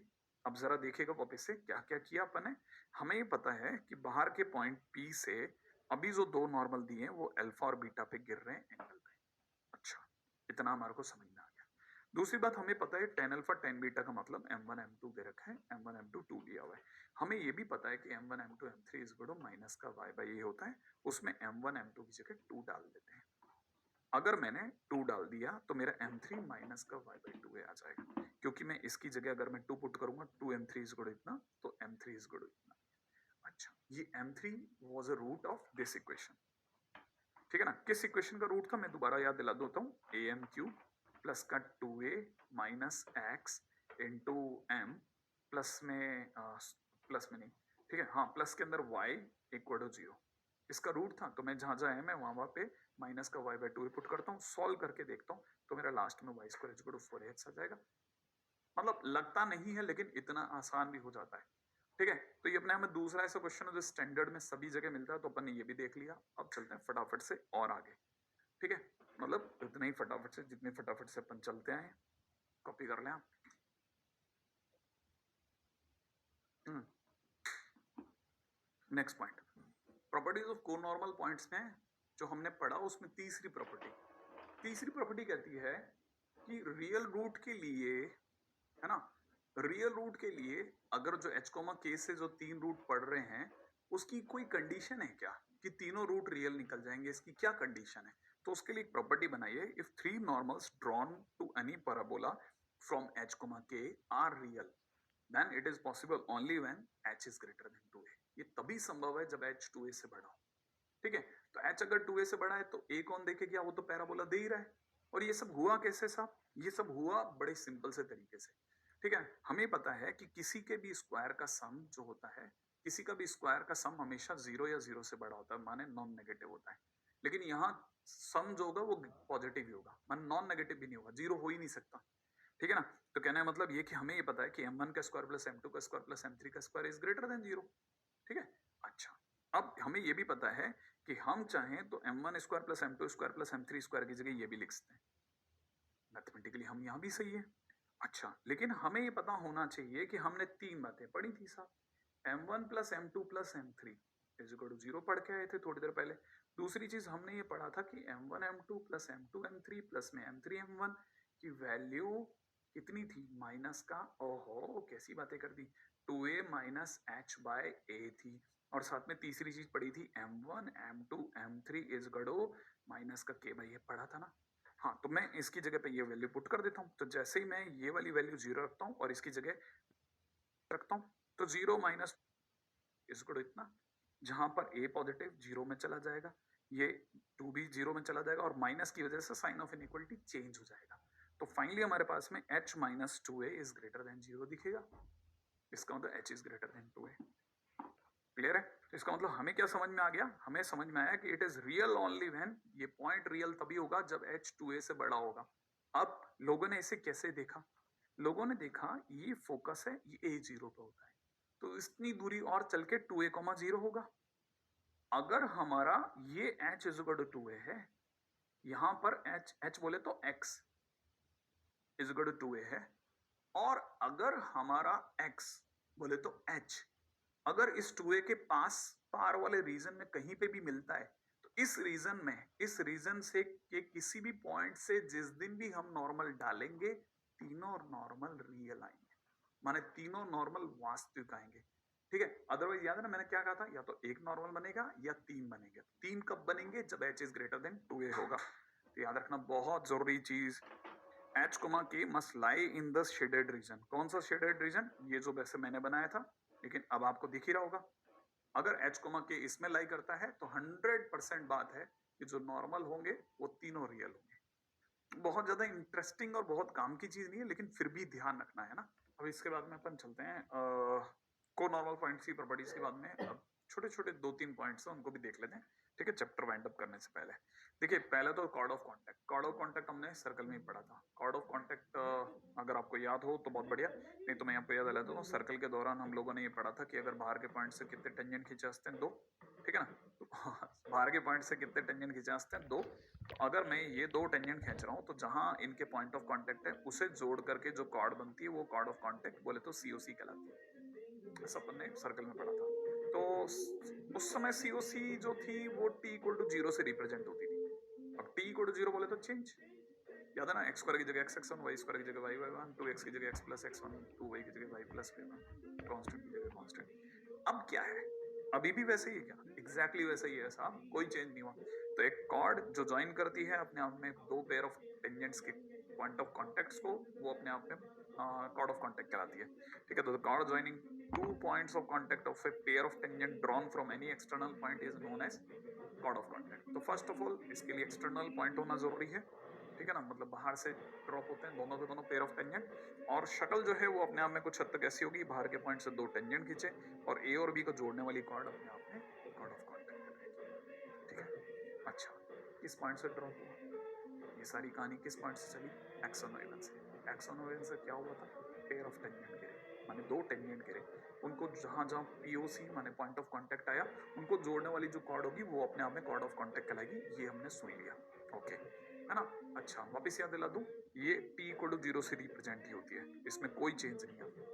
Speaker 1: अब जरा देखिएगा वापस से क्या क्या किया अपन ने। हमें ये पता है कि बाहर के पॉइंट P से अभी जो दो नॉर्मल दिए हैं वो अल्फा और बीटा पे गिर रहे हैं एंगल पे। अच्छा, इतना हमारे को समझ में आ गया। दूसरी बात हमें पता है tan अल्फा tan बीटा का मतलब m1 m2 दे रखा है, m1 m2 2 दिया हुआ है। हमें ये भी पता है कि m1 m2 m3 is equal to minus का y बाई ये होता है, उसमें m1 m2 की जगह 2 डाल देते हैं। अगर मैंने 2 डाल दिया तो मेरा m3 माइनस का y बाई 2 आ जाएगा, क्योंकि मैं इसकी जगह अगर मैं 2 पुट करूंगा 2m3 इज इक्वल टू इतना, तो m3 इज इक्वल टू इतना। अच्छा, ये m3 was a root of this equation, ठीक है ना? किस इक्वेशन का रूट था मैं दोबारा याद दिला देता हूँ, am क्यूब प्लस का 2a minus X into M plus में प्लस में नहीं, ठीक है, हाँ, प्लस के अंदर y इक्वल टू 0, इसका रूट था। तो मैं जहां जहां है मैं वहां पे माइनस का y बाई 2 पुट करता हूँ, सॉल्व करके देखता हूँ तो मेरा लास्ट में y square equal to 4x आ जाएगा। मतलब लगता नहीं है लेकिन इतना आसान भी हो जाता है, ठीक है? तो ये अपने हमें दूसरा ऐसा क्वेश्चन है जो स्टैंडर्ड में सभी जगह मिलता है, तो अपन ने ये भी देख लिया। अब चलते हैं फटाफट से और आगे, ठीक है? मतलब इतना ही फटाफट से, जितने फटाफट से अपन चलते आए, कॉपी कर लें आप। Next point, properties of conormal points में जो हमने पढ़ा उसमें तीसरी प्रॉपर्टी कहती है कि रियल रूट के लिए, है ना, रियल रूट के लिए अगर जो h कोमा k से जो 3 रूट पढ़ रहे हैं उसकी कोई कंडीशन है क्या कि तीनों रूट रियल निकल जाएंगे? इसकी क्या कंडीशन है? तो उसके लिए एक प्रॉपर्टी बनाई है, if 3 normals drawn to any parabola from h comma k are real then it is possible only when h is greater than 2a। ये तभी संभव है जब h 2a से बड़ा हो, ठीक है? तो h अगर 2a से बड़ा है तो a कौन देखेगा? वो तो पैराबोला दे ही रहा है। और ये सब हुआ कैसे साहब? ये सब हुआ बड़े सिंपल से तरीके से, ठीक है? हमें पता है कि किसी के भी स्क्वायर का सम जो होता है, किसी का भी स्क्वायर का सम हमेशा 0 या 0 से बड़ा होता है, माने नॉन नेगेटिव होता है। लेकिन यहाँ सम जो होगा वो पॉजिटिव ही होगा, माने नॉन नेगेटिव भी नहीं होगा, 0 हो ही नहीं सकता, ठीक है ना? तो कहने का मतलब ये कि हमें ये पता है कि m1 का स्क्वायर प्लस m2 का स्क्वायर प्लस m3 का स्क्वायर इज ग्रेटर देन 0, ठीक है? अच्छा, अब हमें ये भी पता है कि हम चाहें तो m1 square plus m2 square plus m3 square की जगह ये भी लिख सकते हैं। मैथमेटिकली हम यहाँ भी सही है। अच्छा, लेकिन हमें ये पता होना चाहिए कि हमने 3 बातें पढ़ी थी साहब, m1 plus m2 plus m3 is equal to 0 पढ़ के आए थे थोड़ी देर पहले। दूसरी चीज हमने ये पढ़ा था कि m1 m2 plus m2 m3 plus में m3 m1 की वैल्यू कितनी थी? माइनस का, ओहो कैसी बातें कर दी, 2a minus h by a थी। और साथ में तीसरी चीज पढ़ी थी m1 m2 m3 is equal to minus का k बाई a, पढ़ा था ना? हाँ, तो मैं इसकी जगह पे ये वैल्यू पुट कर देता हूँ। तो जैसे ही मैं ये वाली वैल्यू 0 रखता हूँ और इसकी जगह रखता हूँ, तो 0 माइनस इसको इतना, जहां पर a पॉजिटिव 0 में चला जाएगा, ये 2 भी 0 में चला जाएगा और माइनस की वजह से साइन ऑफ इनइक्वालिटी चेंज हो जाएगा। तो फाइनली हमारे पास में h minus 2a is greater then 0 दिखेगा। इसका मतलब h is greater than 2a। Clear है? तो इसका मतलब हमें क्या समझ में आ गया? हमें समझ में आया कि it is real only when, ये पॉइंट रियल तभी होगा जब h 2a से बड़ा होगा। अब लोगों ने इसे कैसे देखा? लोगों ने देखा ये फोकस है, ये a 0 पे होता है, तो इतनी दूरी और चल के 2a, 0 होगा। अगर हमारा ये h is equal to 2a है, यहां पर h बोले तो x is equal to 2a है, और अगर हमारा x बोले तो h अगर इस 2a के पास पार वाले रीजन में कहीं पे भी मिलता है, तो इस रीजन में, इस रीजन से के किसी भी पॉइंट से जिस दिन भी हम नॉर्मल डालेंगे, तीनों नॉर्मल रियल आएंगे, माने तीनों नॉर्मल वास्तविक आएंगे। ठीक है? अदरवाइज याद है ना मैंने क्या कहा था, या तो एक नॉर्मल बनेगा या तीन बनेंगे। तीन कब बनेंगे? जब h is greater than 2a होगा। तो याद रखना बहुत जरूरी चीज, h, k must lie in the shaded region. कौन सा शेडेड रीजन? ये जो वैसे मैंने बनाया था, लेकिन अब आपको दिख ही रहा होगा। अगर h, k इसमें लाई करता है तो 100% बात है कि जो नॉर्मल होंगे वो तीनों रियल होंगे। बहुत ज्यादा इंटरेस्टिंग और बहुत काम की चीज नहीं है, लेकिन फिर भी ध्यान रखना है ना। अब इसके बाद में अपन चलते हैं को नॉर्मल पॉइंट्स की प्रॉपर्टीज के बाद में। अब छोटे छोटे 2-3 पॉइंट्स हैं, उनको भी देख लेते हैं। ठीक है, चैप्टर वाइंड अप करने से पहले देखिए, पहले तो chord of contact. Chord of contact हमने सर्कल में ही पढ़ा था। कॉर्ड ऑफ कांटेक्ट अगर आपको याद हो तो बहुत बढ़िया, नहीं तो मैं यहाँ पे याद दिला देता हूँ। सर्कल के दौरान हम लोगों ने ये पढ़ा था कि अगर बाहर के पॉइंट से कितने टेंजेंट खींचे हंसते हैं, 2। ठीक है ना? तो बाहर के पॉइंट से कितने टेंजेंट खींचे हंसते हैं, 2। तो अगर मैं ये 2 टेंजेंट खींच रहा हूँ, तो जहां इनके पॉइंट ऑफ कांटेक्ट है उसे जोड़ करके जो कॉर्ड बनती है वो कॉर्ड ऑफ कांटेक्ट बोले तो सीओसी कहलाती है। ऐसा अपन ने सर्कल में पढ़ा था। तो उस समय सीओसी जो थी वो t इक्वल टू 0 से रिप्रेजेंट होती थी। अब t इक्वल टू 0 बोले तो चेंज, याद है ना? x स्क्वायर की जगह x(x1), y स्क्वायर की जगह y(y1), 2x की जगह x प्लस x1, 2y की जगह y प्लस y1, कांस्टेंट की जगह कांस्टेंट। अब क्या है? अभी भी वैसे ही है क्या? एग्जैक्टली वैसे ही है साहब, कोई चेंज नहीं हुआ। तो एक कॉर्ड जो ज्वाइन करती है अपने आप में दो पेयर ऑफ टेंजेंट्स के पॉइंट ऑफ कॉन्टेक्ट्स को, वो अपने आप में कॉर्ड ऑफ कॉन्टेक्ट कहलाती है। ठीक है, तो chord joining two points of contact of a pair of tangent drawn from any external point is known as chord of contact. तो फर्स्ट ऑफ ऑल इसके लिए एक्सटर्नल पॉइंट होना जरूरी है। ठीक है ना? मतलब बाहर से ड्रॉप होते हैं दोनों के दोनों पेयर ऑफ टेंजेंट, और शक्ल जो है वो अपने आप में कुछ हद तक ऐसी होगी, बाहर के पॉइंट से दो टेंजेंट खींचे और ए और बी को जोड़ने वाली कॉर्ड अपने आप में कॉर्ड ऑफ कॉन्टेक्ट कहलाएगी। ठीक है? अच्छा, किस पॉइंट से ड्रॉप हुआ? ये सारी कहानी किस पॉइंट से चली? एक्स1 y1 से। एक्स1 y1 से क्या हुआ था? पेयर ऑफ टेंजेंट गिरे, माने दो टेंजेंट गिरे, उनको जहां जहां पीओसी माने पॉइंट ऑफ कांटेक्ट आया, उनको जोड़ने वाली जो कॉर्ड होगी वो अपने आप में कॉर्ड ऑफ कांटेक्ट कहलाएगी। ये हमने सुन लिया। ओके, है ना? अच्छा, वापस याद दिला दूं, ये t इक्वल टू 0 से रिप्रेजेंट ही होती है, इसमें कोई चेंज नहीं है।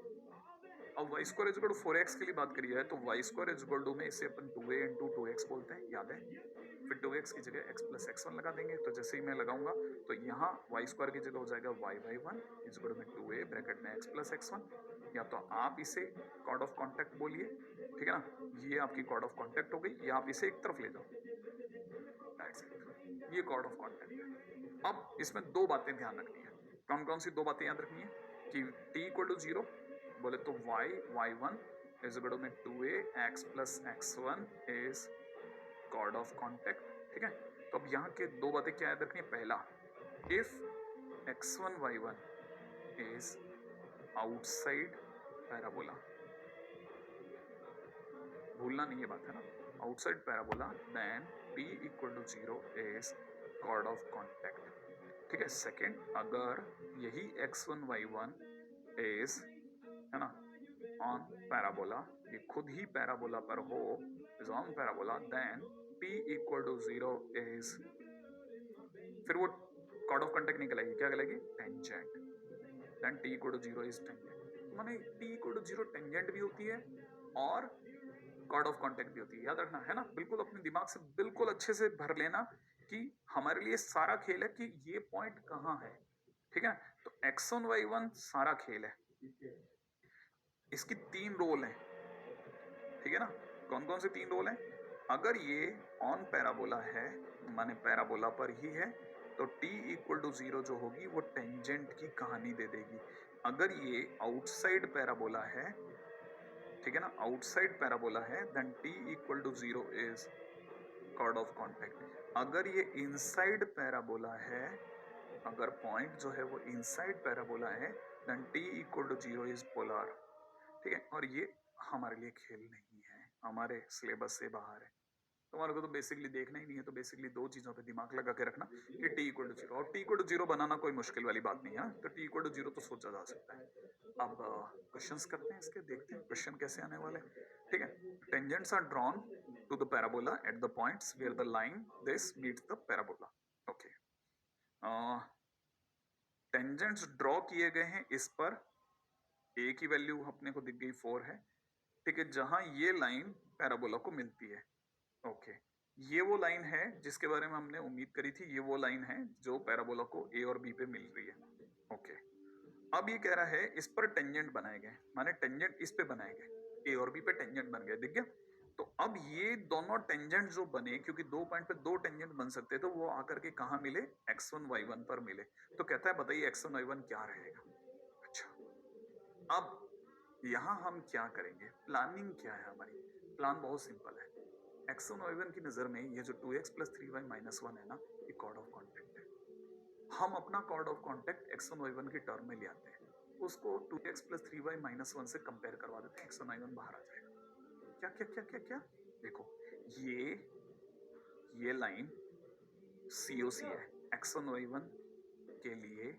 Speaker 1: अब y square is equal to 4x के लिए बात करी है, तो y square is equal to में इसे अपन 2a इंटू 2x बोलते हैं, याद है? फिर 2x की जगह x प्लस x1 लगा देंगे। तो जैसे ही मैं लगाऊंगा तो यहाँ y स्क्वायर की जगह हो जाएगा y/1 इज इक्वल टू में 2a ब्रैकेट में x प्लस x1। या तो आप इसे कॉर्ड ऑफ कॉन्टेक्ट बोलिए, ठीक है ना? ये आपकी कॉर्ड ऑफ कॉन्टेक्ट हो गई, या आप इसे एक तरफ ले जाओ, ये कॉर्ड ऑफ कॉन्टेक्ट है। अब इसमें दो बातें ध्यान रखनी है। कौन कौन सी दो बातें याद रखनी है? कि t इक्वल टू 0 बोले तो y/1 इज इक्वल टू में 2a x plus x1 is chord of contact. ठीक है, तो अब यहाँ के दो बातें क्या याद रखनी है? पहला, if x1 y1 is outside parabola, भूलना नहीं है बात, है ना? Outside parabola, then p equal to 0 is chord of contact. ठीक है, सेकेंड, अगर यही x1 y1 इज, है ना, ऑन पैराबोला, ये खुद ही पैराबोला पर हो, is on parabola, then p equal to 0 is, फिर वो कॉर्ड ऑफ कॉन्टेक्ट नहीं कहलाएगी, क्या कहलाएगी? Tangent. Then t equal to 0 is tangent. माने t इक्वल टू 0 टेंजेंट भी होती है और कॉर्ड ऑफ कॉन्टेक्ट भी होती है, याद रखना, है ना? बिल्कुल अपने दिमाग से बिल्कुल अच्छे से भर लेना कि हमारे लिए सारा खेल है कि ये पॉइंट कहाँ है। ठीक है, तो x1 y1 सारा खेल है, इसकी 3 रोल हैं। ठीक है ना? कौन कौन से 3 रोल हैं? अगर ये ऑन पैराबोला है, माने पैराबोला पर ही है, तो t इक्वल टू 0 जो होगी वो टेंजेंट की कहानी दे देगी। अगर ये आउटसाइड पैराबोला है, ठीक है ना, आउटसाइड पैराबोला है, then t equal to 0 is chord of contact. अगर ये इनसाइड पैराबोला है, अगर पॉइंट जो है वो इनसाइड पैराबोला है, then t equal to 0 is polar. ठीक है, और ये हमारे लिए खेल नहीं है, हमारे सिलेबस से बाहर है। तुम्हारे को तो बेसिकली देखना ही नहीं है, तो बेसिकली दो चीजों पे दिमाग लगा के रखना कि t इक्वल टू 0, और t इक्वल टू 0 बनाना कोई मुश्किल वाली बात नहीं है। तो t इक्वल टू 0 तो सोचा जा सकता है। अब क्वेश्चंस करते हैं इसके, देखते हैं क्वेश्चन कैसे आने वाले। ठीक है, tangents are drawn to the parabola at the points where the line this meets the parabola. Okay, tangents draw किए गए हैं इस पर, a की वैल्यू अपने को दिख गई 4 है। ठीक है, जहां ये लाइन पैराबोला को मिलती है। ओके, ये वो लाइन है जिसके बारे में हमने उम्मीद करी थी, ये वो लाइन है जो पैराबोला को ए और बी पे मिल रही है। ओके, अब ये कह रहा है इस पर टेंजेंट बनाए गए, माने टेंजेंट इस पे बनाए गए, ए और बी पे टेंजेंट बन गए, दिख गया। तो अब ये दोनों टेंजेंट जो बने, क्योंकि दो पॉइंट पे दो टेंजेंट बन सकते हैं, तो वो आकर के कहाँ मिले, x1 y1 पर मिले। तो कहता है बताइए x1 y1 क्या रहेगा। अच्छा, अब यहां हम क्या करेंगे, प्लानिंग क्या है हमारी। प्लान बहुत सिंपल है। x1 y1 की नजर में ये जो 2x प्लस 3y माइनस 1 है ना, ये कॉर्ड ऑफ कॉन्टैक्ट है। हम अपना cord of contact x1 y1 की टर्म में ले आते हैं, उसको 2x प्लस 3y माइनस 1 से कंपेयर करवा देते हैं, x1 y1 बाहर आ जाएगा। क्या क्या क्या क्या क्या, देखो ये लाइन COC है, x1 y1 के लिए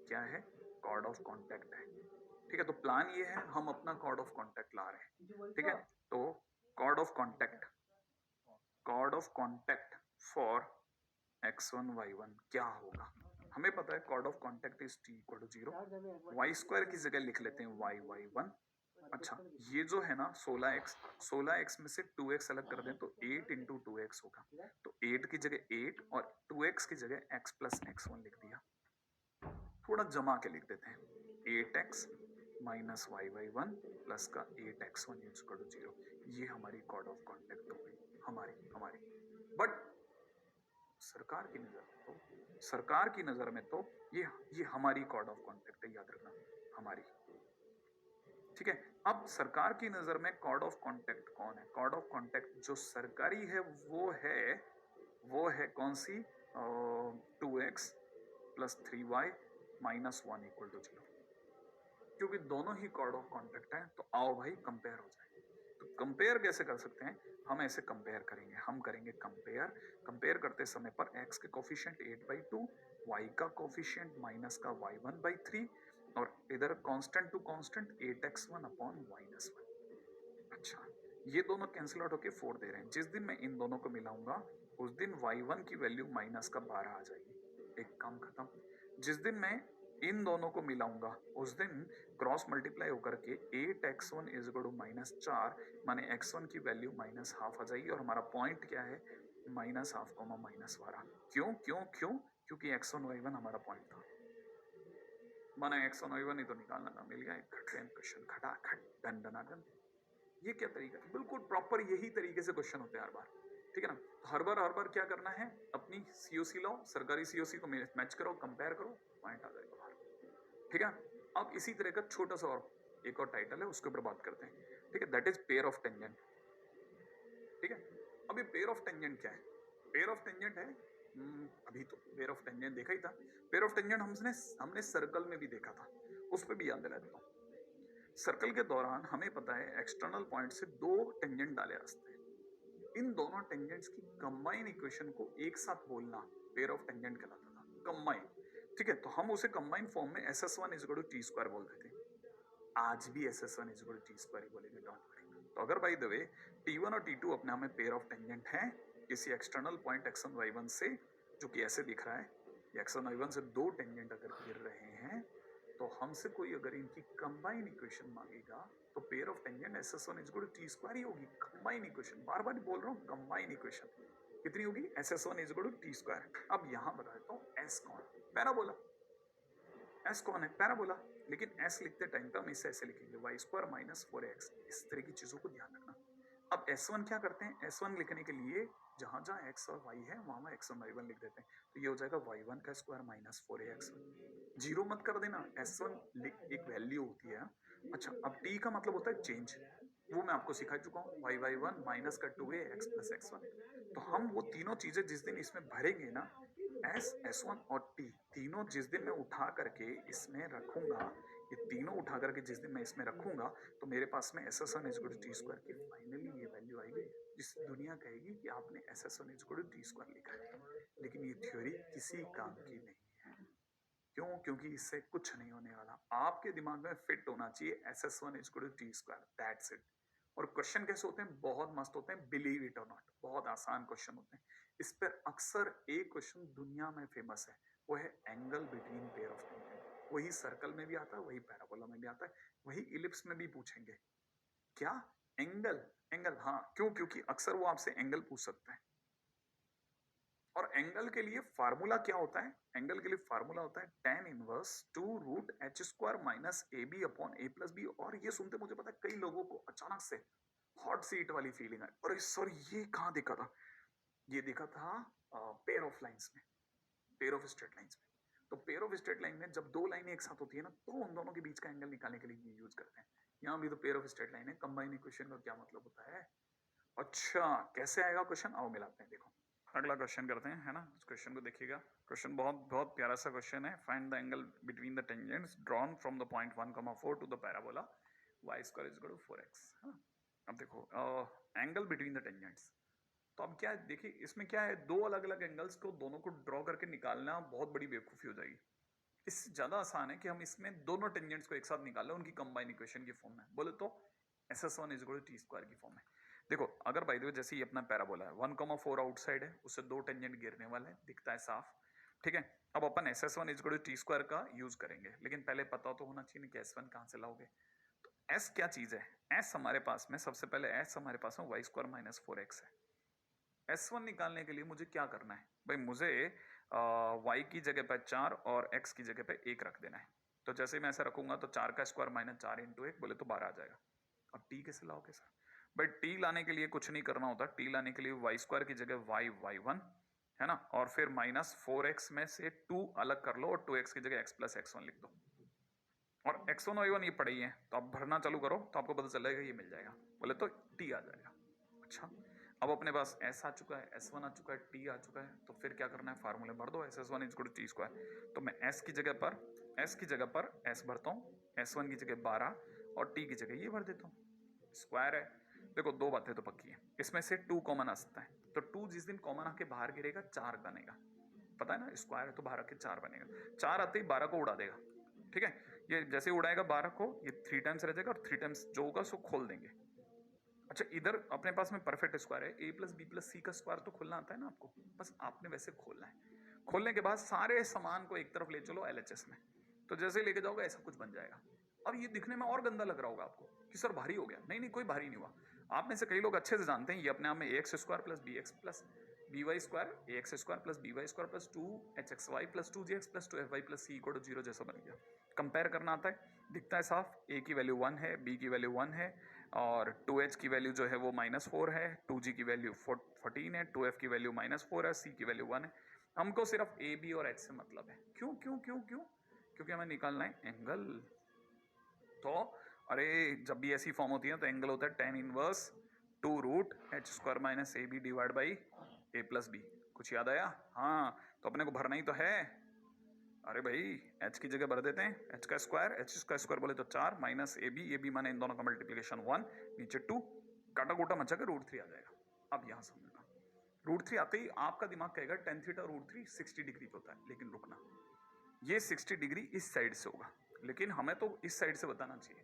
Speaker 1: क्या है, कॉर्ड ऑफ कॉन्टैक्ट है। ठीक है, तो प्लान ये है, हम अपना कॉर्ड ऑफ कॉन्टैक्ट ला रहे हैं। ठीक है, तो chord of contact for x1 y1 क्या होगा। हमें पता है chord of contact is t equal to 0, Y square की जगह लिख लेते हैं y1। अच्छा, ये जो है ना 16x में से 2x अलग कर दें तो 8 इंटू 2x होगा, तो 8 की जगह 8 और 2x की जगह x प्लस x1 लिख दिया। थोड़ा जमा के लिख देते हैं, 8x माइनस y1 प्लस का 8x1 इक्वल टू 0। ये हमारी कॉर्ड ऑफ कॉन्टैक्ट हो गई, हमारी। बट सरकार की नजर में तो ये हमारी कॉर्ड ऑफ कॉन्टैक्ट है, याद रखना, हमारी। ठीक है, अब सरकार की नजर में कॉर्ड ऑफ कॉन्टैक्ट कौन है, कॉर्ड ऑफ कॉन्टैक्ट जो सरकारी है वो है कौन सी, 2x plus 3y minus 1 equal to 0। क्योंकि दोनों ही कॉर्ड ऑफ कॉन्टैक्ट हैं, तो आओ भाई कंपेयर हो जाए। तो कंपेयर कैसे कर सकते हैं, हम ऐसे कंपेयर करेंगे, हम करेंगे कंपेयर करते समय पर x के कोफिशिएंट 8/2, y का कोफिशिएंट माइनस का y1/3, और इधर constant to constant 8x1 upon -1। अच्छा, ये दोनों कैंसिल आउट होके 4 दे रहे हैं। जिस दिन मैं इन दोनों को मिलाऊंगा उस दिन y1 की वैल्यू माइनस का 12 आ जाएगी, एक काम खत्म। जिस दिन मैं इन दोनों को मिलाऊंगा उस दिन क्रॉस मल्टीप्लाई होकर के 8x1 इज इक्वल टू -4, माने x1 की वैल्यू -½ आ जाएगी, और हमारा पॉइंट क्या है, -½ कॉमा -12। क्यों क्यों क्यों, क्योंकि x1 y1 हमारा पॉइंट था, माना x1 y1 ही तो निकालना था, मिल गया एक क्वेश्चन, खटाखट डन डनाडन। ये क्या तरीका है, बिल्कुल प्रॉपर यही तरीके से क्वेश्चन होते हैं हर बार। ठीक है ना, तो हर बार क्या करना है, अपनी COC लाओ, सरकारी COC को मैच करो, कंपेयर करो, पॉइंट आ जाएगा बाहर। ठीक है, अब इसी तरह का छोटा सा और एक और टाइटल है, उसके ऊपर बात करते हैं। ठीक है, that is pair of tangent. ठीक है, अभी पेयर ऑफ टेंजेंट क्या है, पेयर ऑफ टेंजेंट है, अभी तो पेयर ऑफ टेंजेंट देखा ही था। पेयर ऑफ टेंजेंट हमने सर्कल में भी देखा था, उस पर भी याद दिला देता हूँ। सर्कल के दौरान हमें पता है एक्सटर्नल पॉइंट से दो टेंजेंट डाले रास्ते हैं, इन दोनों टेंजेंट्स की कंबाइन इक्वेशन को एक साथ बोलना पेयर ऑफ टेंजेंट कहलाता था, कंबाइन। ठीक है, तो हम उसे कंबाइन फॉर्म में SS1 is equal to T square बोलते थे, आज भी SS1 is equal to T square ही बोलेंगे, डोंट वरी। तो अगर बाय द वे T1 और T2 अपने आप में पेयर ऑफ टेंजेंट हैं किसी एक्सटर्नल पॉइंट x1 y1 से, जो कि ऐसे दिख रहा है, x1 y1 से दो टेंजेंट अगर गिर रहे हैं, तो हमसे कोई अगर इनकी कंबाइन इक्वेशन मांगेगा तो pair of tangent SS1 is equal to T square ही होगी, कंबाइन इक्वेशन। बार बार बोल रहा हूँ, कंबाइन इक्वेशन कितनी होगी, SS1 is equal to T square. अब यहां बता देता हूँ S कौन, पैराबोला। S कौन है, पैराबोला। लेकिन S लिखते टाइम पे हम इसे ऐसे लिखेंगे y² - 4x, इस तरह की चीजों को ध्यान रखना। अब S1 क्या करते हैं, S1 लिखने के लिए जहां जहां x और y है वहां x1 y1 लिख देते हैं, तो ये हो जाएगा y1 का स्क्वायर माइनस 4ax1। जीरो मत कर देना, S1 एक वैल्यू होती है। अच्छा, अब t का मतलब होता है चेंज, वो मैं आपको सिखा चुका हूँ, y1 माइनस का 2a x प्लस x1। तो हम वो तीनों चीजें जिस दिन इसमें भरेंगे ना, S1 और t तीनों जिस दिन मैं उठा करके इसमें रखूंगा, ये तीनों उठा करके जिस दिन मैं इसमें रखूंगा, तो मेरे पास में SS1 is equal to T square की फाइनली ये वैल्यू आएगी, जिस दुनिया कहेगी कि आपने SS1 is equal to T square लिखा है। लेकिन ये थ्योरी किसी काम की नहीं है। क्यों? क्योंकि इससे कुछ नहीं होने वाला। आपके दिमाग में फिट होना चाहिए SS1 is equal to T square, that's it. और क्वेश्चन कैसे होते हैं? बहुत मस्त होते हैं, बिलीव इट और नॉट, बहुत आसान क्वेश्चन होते हैं। इस पर अक्सर एक क्वेश्चन दुनिया में फेमस है, वो है angle between pair of tangent. वही सर्कल में भी आता है, वही पैराबोला में भी आता है, वही इलिप्स में भी पूछेंगे। क्या? एंगल। एंगल, हाँ, क्यों? क्योंकि अक्सर वो आपसे एंगल पूछ सकता है। और एंगल के लिए फार्मूला क्या होता है? एंगल के लिए फार्मूला होता है tan inverse 2 root H square minus A B upon A plus B. और ये सुनते मुझे पता है कई लोगों को अचानक से हॉट सीट वाली फीलिंग है, अरे सर ये कहाँ देखा था? ये देखा था पेयर ऑफ लाइंस में, पेयर ऑफ स्ट्रेट लाइंस में। तो पेयर ऑफ स्ट्रेट लाइन में जब दो लाइनें एक साथ होती है ना, तो उन दोनों के बीच का एंगल निकालने के लिए ये यूज करते हैं। यहाँ भी तो पेयर ऑफ स्ट्रेट लाइन है, कंबाइन इक्वेशन का क्या मतलब होता है? अच्छा, कैसे आएगा क्वेश्चन? आओ मिलाते हैं, देखो। अगला क्वेश्चन करते हैं, है ना? इस क्वेश्चन को देखिएगा। क्वेश्चन बहुत बहुत प्यारा सा क्वेश्चन है। Find the angle between the tangents drawn from the point 1,4 to the parabola y square is equal to 4x, है ना? अब देखो एंगल बिटवीन द टेंजेंट्स, तो अब क्या है, देखिए इसमें क्या है, दो अलग अलग एंगल्स को दोनों को ड्रॉ करके निकालना बहुत बड़ी बेवकूफी हो जाएगी। इससे ज्यादा आसान है कि हम इसमें दोनों टेंजेंट्स को एक साथ निकाल लें उनकी कंबाइन इक्वेशन की फॉर्म में। बोले तो SS1 is equal to T square की फॉर्म में। देखो अगर बाय द वे जैसे ये अपना पैराबोला है, 1,4 आउटसाइड है, उससे दो टेंजेंट गिरने वाले हैं, दिखता है साफ, ठीक है। अब अपन SS1 is equal to T square का यूज करेंगे, लेकिन पहले पता तो होना चाहिए कि S1 कहां से लाओगे। तो S क्या चीज है? S हमारे पास में सबसे पहले S हमारे पास में y स्क्वायर माइनस 4x है। S1 निकालने के लिए मुझे क्या करना है भाई? मुझे y की जगह पर 4 और x की जगह पे 1 रख देना है। तो जैसे मैं ऐसा रखूंगा तो 4 का स्क्वायर माइनस 4 इंटू 1 बोले तो 12 आ जाएगा। अब t कैसे लाओगे सर? भाई t लाने के लिए कुछ नहीं करना होता, t लाने के लिए y स्क्वायर की जगह y1, है ना, और फिर माइनस 4x में से 2 अलग कर लो और 2x की जगह x प्लस x1 लिख दो। और x1 y1 ये पड़ी है, तो आप भरना चालू करो तो आपको पता चलेगा ये मिल जाएगा, बोले तो t आ जाएगा। अच्छा, अब अपने पास S आ चुका है, S1 आ चुका है, T आ चुका है, तो फिर क्या करना है? फार्मूले भर दो, SS1 is equal to T square. तो मैं S की जगह पर S भरता हूँ, S1 की जगह 12 और T की जगह ये भर देता हूँ, स्क्वायर है। देखो दो बातें तो पक्की है, इसमें से 2 कॉमन आ सकता है, तो 2 जिस दिन कॉमन आके बाहर गिरेगा 4 बनेगा, पता है ना, स्क्वायर है तो बाहर आके 4 बनेगा। 4 आते ही 12 को उड़ा देगा, ठीक है। ये जैसे उड़ाएगा 12 को, ये 3 टाइम्स रह जाएगा और 3 टाइम्स जो होगा सो खोल देंगे। अच्छा, इधर अपने पास में परफेक्ट स्क्वायर है, a प्लस बी प्लस सी का स्क्वायर तो खोलना आता है ना आपको, बस आपने वैसे खोलना है। खोलने के बाद सारे सामान को एक तरफ ले चलो LHS में, तो जैसे ही लेके जाओगे ऐसा कुछ बन जाएगा। अब ये दिखने में और गंदा लग रहा होगा आपको कि सर भारी हो गया, नहीं नहीं कोई भारी नहीं हुआ। आप में से कई लोग अच्छे से जानते हैं ये अपने आप में ax square plus bx plus by square ax square plus by square plus 2hxy plus 2gx plus 2fy plus c equal to 0 जैसा बन गया। कंपेयर करना आता है, दिखता है साफ, a की वैल्यू 1 है, b की वैल्यू 1 है और 2h की वैल्यू जो है वो -4 है, 2g की वैल्यू 14 है, 2f की वैल्यू -4 है, c की वैल्यू 1 है। हमको सिर्फ a b और h से मतलब है। क्यों क्यों क्यों क्यों? क्योंकि हमें निकालना है एंगल। तो अरे जब भी ऐसी फॉर्म होती है तो एंगल होता है tan inverse 2 root H square minus A B divide by A plus B. कुछ याद आया? हाँ, तो अपने को भरना ही तो है। अरे भाई h की जगह भर देते हैं, h का स्क्वायर बोले तो 4 माइनस ए बी माने इन दोनों का मल्टीप्लीकेशन 1, नीचे 2, काटा कोटा मचा के √3 आ जाएगा। अब यहां समझना, √3 आते ही आपका दिमाग कहेगा tan थीटा √3 60 डिग्री पे होता है, लेकिन रुकना, ये 60 डिग्री इस साइड से होगा, लेकिन हमें तो इस साइड से बताना चाहिए।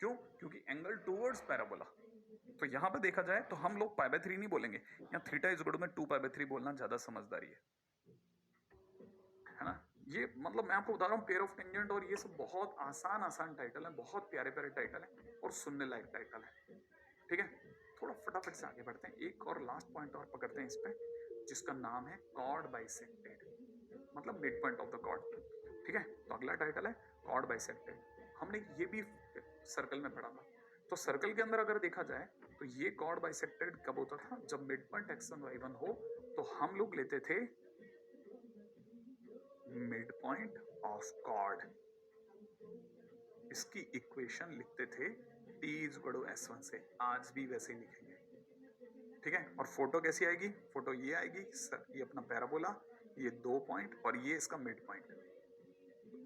Speaker 1: क्यों? क्योंकि एंगल टूवर्ड्स पैराबोला। तो यहां पे देखा जाए तो हम लोग π/3 नहीं बोलेंगे, यहाँ थीटा इज इक्वल टू में 2π/3 बोलना ज्यादा समझदारी है ना। ये मतलब मैं आपको बता रहा हूँ पेयर ऑफ टेंजेंट और ये सब बहुत आसान टाइटल है, बहुत प्यारे प्यारे टाइटल है और सुनने लायक टाइटल है, ठीक है। थोड़ा फटाफट से आगे बढ़ते हैं, एक और लास्ट पॉइंट और पकड़ते हैं इस पे, जिसका नाम है कॉर्ड बाइसेक्टेड, मतलब mid point of the chord, ठीक है। तो अगला टाइटल है कॉर्ड बाइसेक्टेड। हमने ये भी सर्कल में पढ़ा था। तो सर्कल के अंदर अगर देखा जाए तो ये कॉर्ड बाइसेक्टेड कब होता था? जब मिड पॉइंट x1 y1 हो तो हम लोग लेते थे मिड पॉइंट ऑफ कॉर्ड, इसकी इक्वेशन लिखते थे t is equal to s1 से, आज भी वैसे ही लिखेंगे, ठीक है। और फोटो कैसी आएगी? फोटो ये आएगी सर, ये अपना पैराबोला, ये 2 पॉइंट और ये इसका मिड पॉइंट।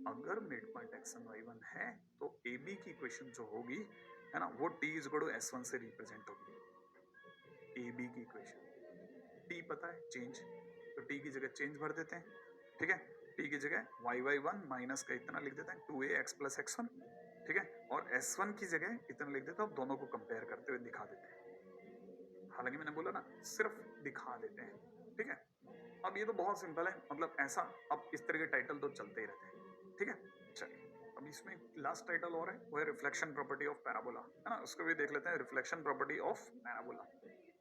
Speaker 1: अगर मिड पॉइंट x1 y1 है तो AB की इक्वेशन जो होगी है ना, वो t is equal to s1 से रिप्रेजेंट होगी। AB की इक्वेशन, t पता है चेंज, तो t की जगह चेंज भर देते हैं, ठीक है। t की जगह y1 माइनस का इतना लिख देते हैं 2ax प्लस x1, ठीक है। और s1 की जगह इतना लिख देते हैं, दोनों को कंपेयर करते हुए दिखा देते हैं। हालांकि मैंने बोला ना सिर्फ दिखा देते हैं, ठीक है। अब ये तो बहुत सिंपल है, मतलब ऐसा अब इस तरह के टाइटल तो चलते ही रहते हैं, ठीक है। चलिए अब इसमें लास्ट टाइटल और है, वो है रिफ्लेक्शन प्रॉपर्टी ऑफ पैराबोला, है ना। उसको भी देख लेते हैं, रिफ्लेक्शन प्रॉपर्टी ऑफ पैराबोला।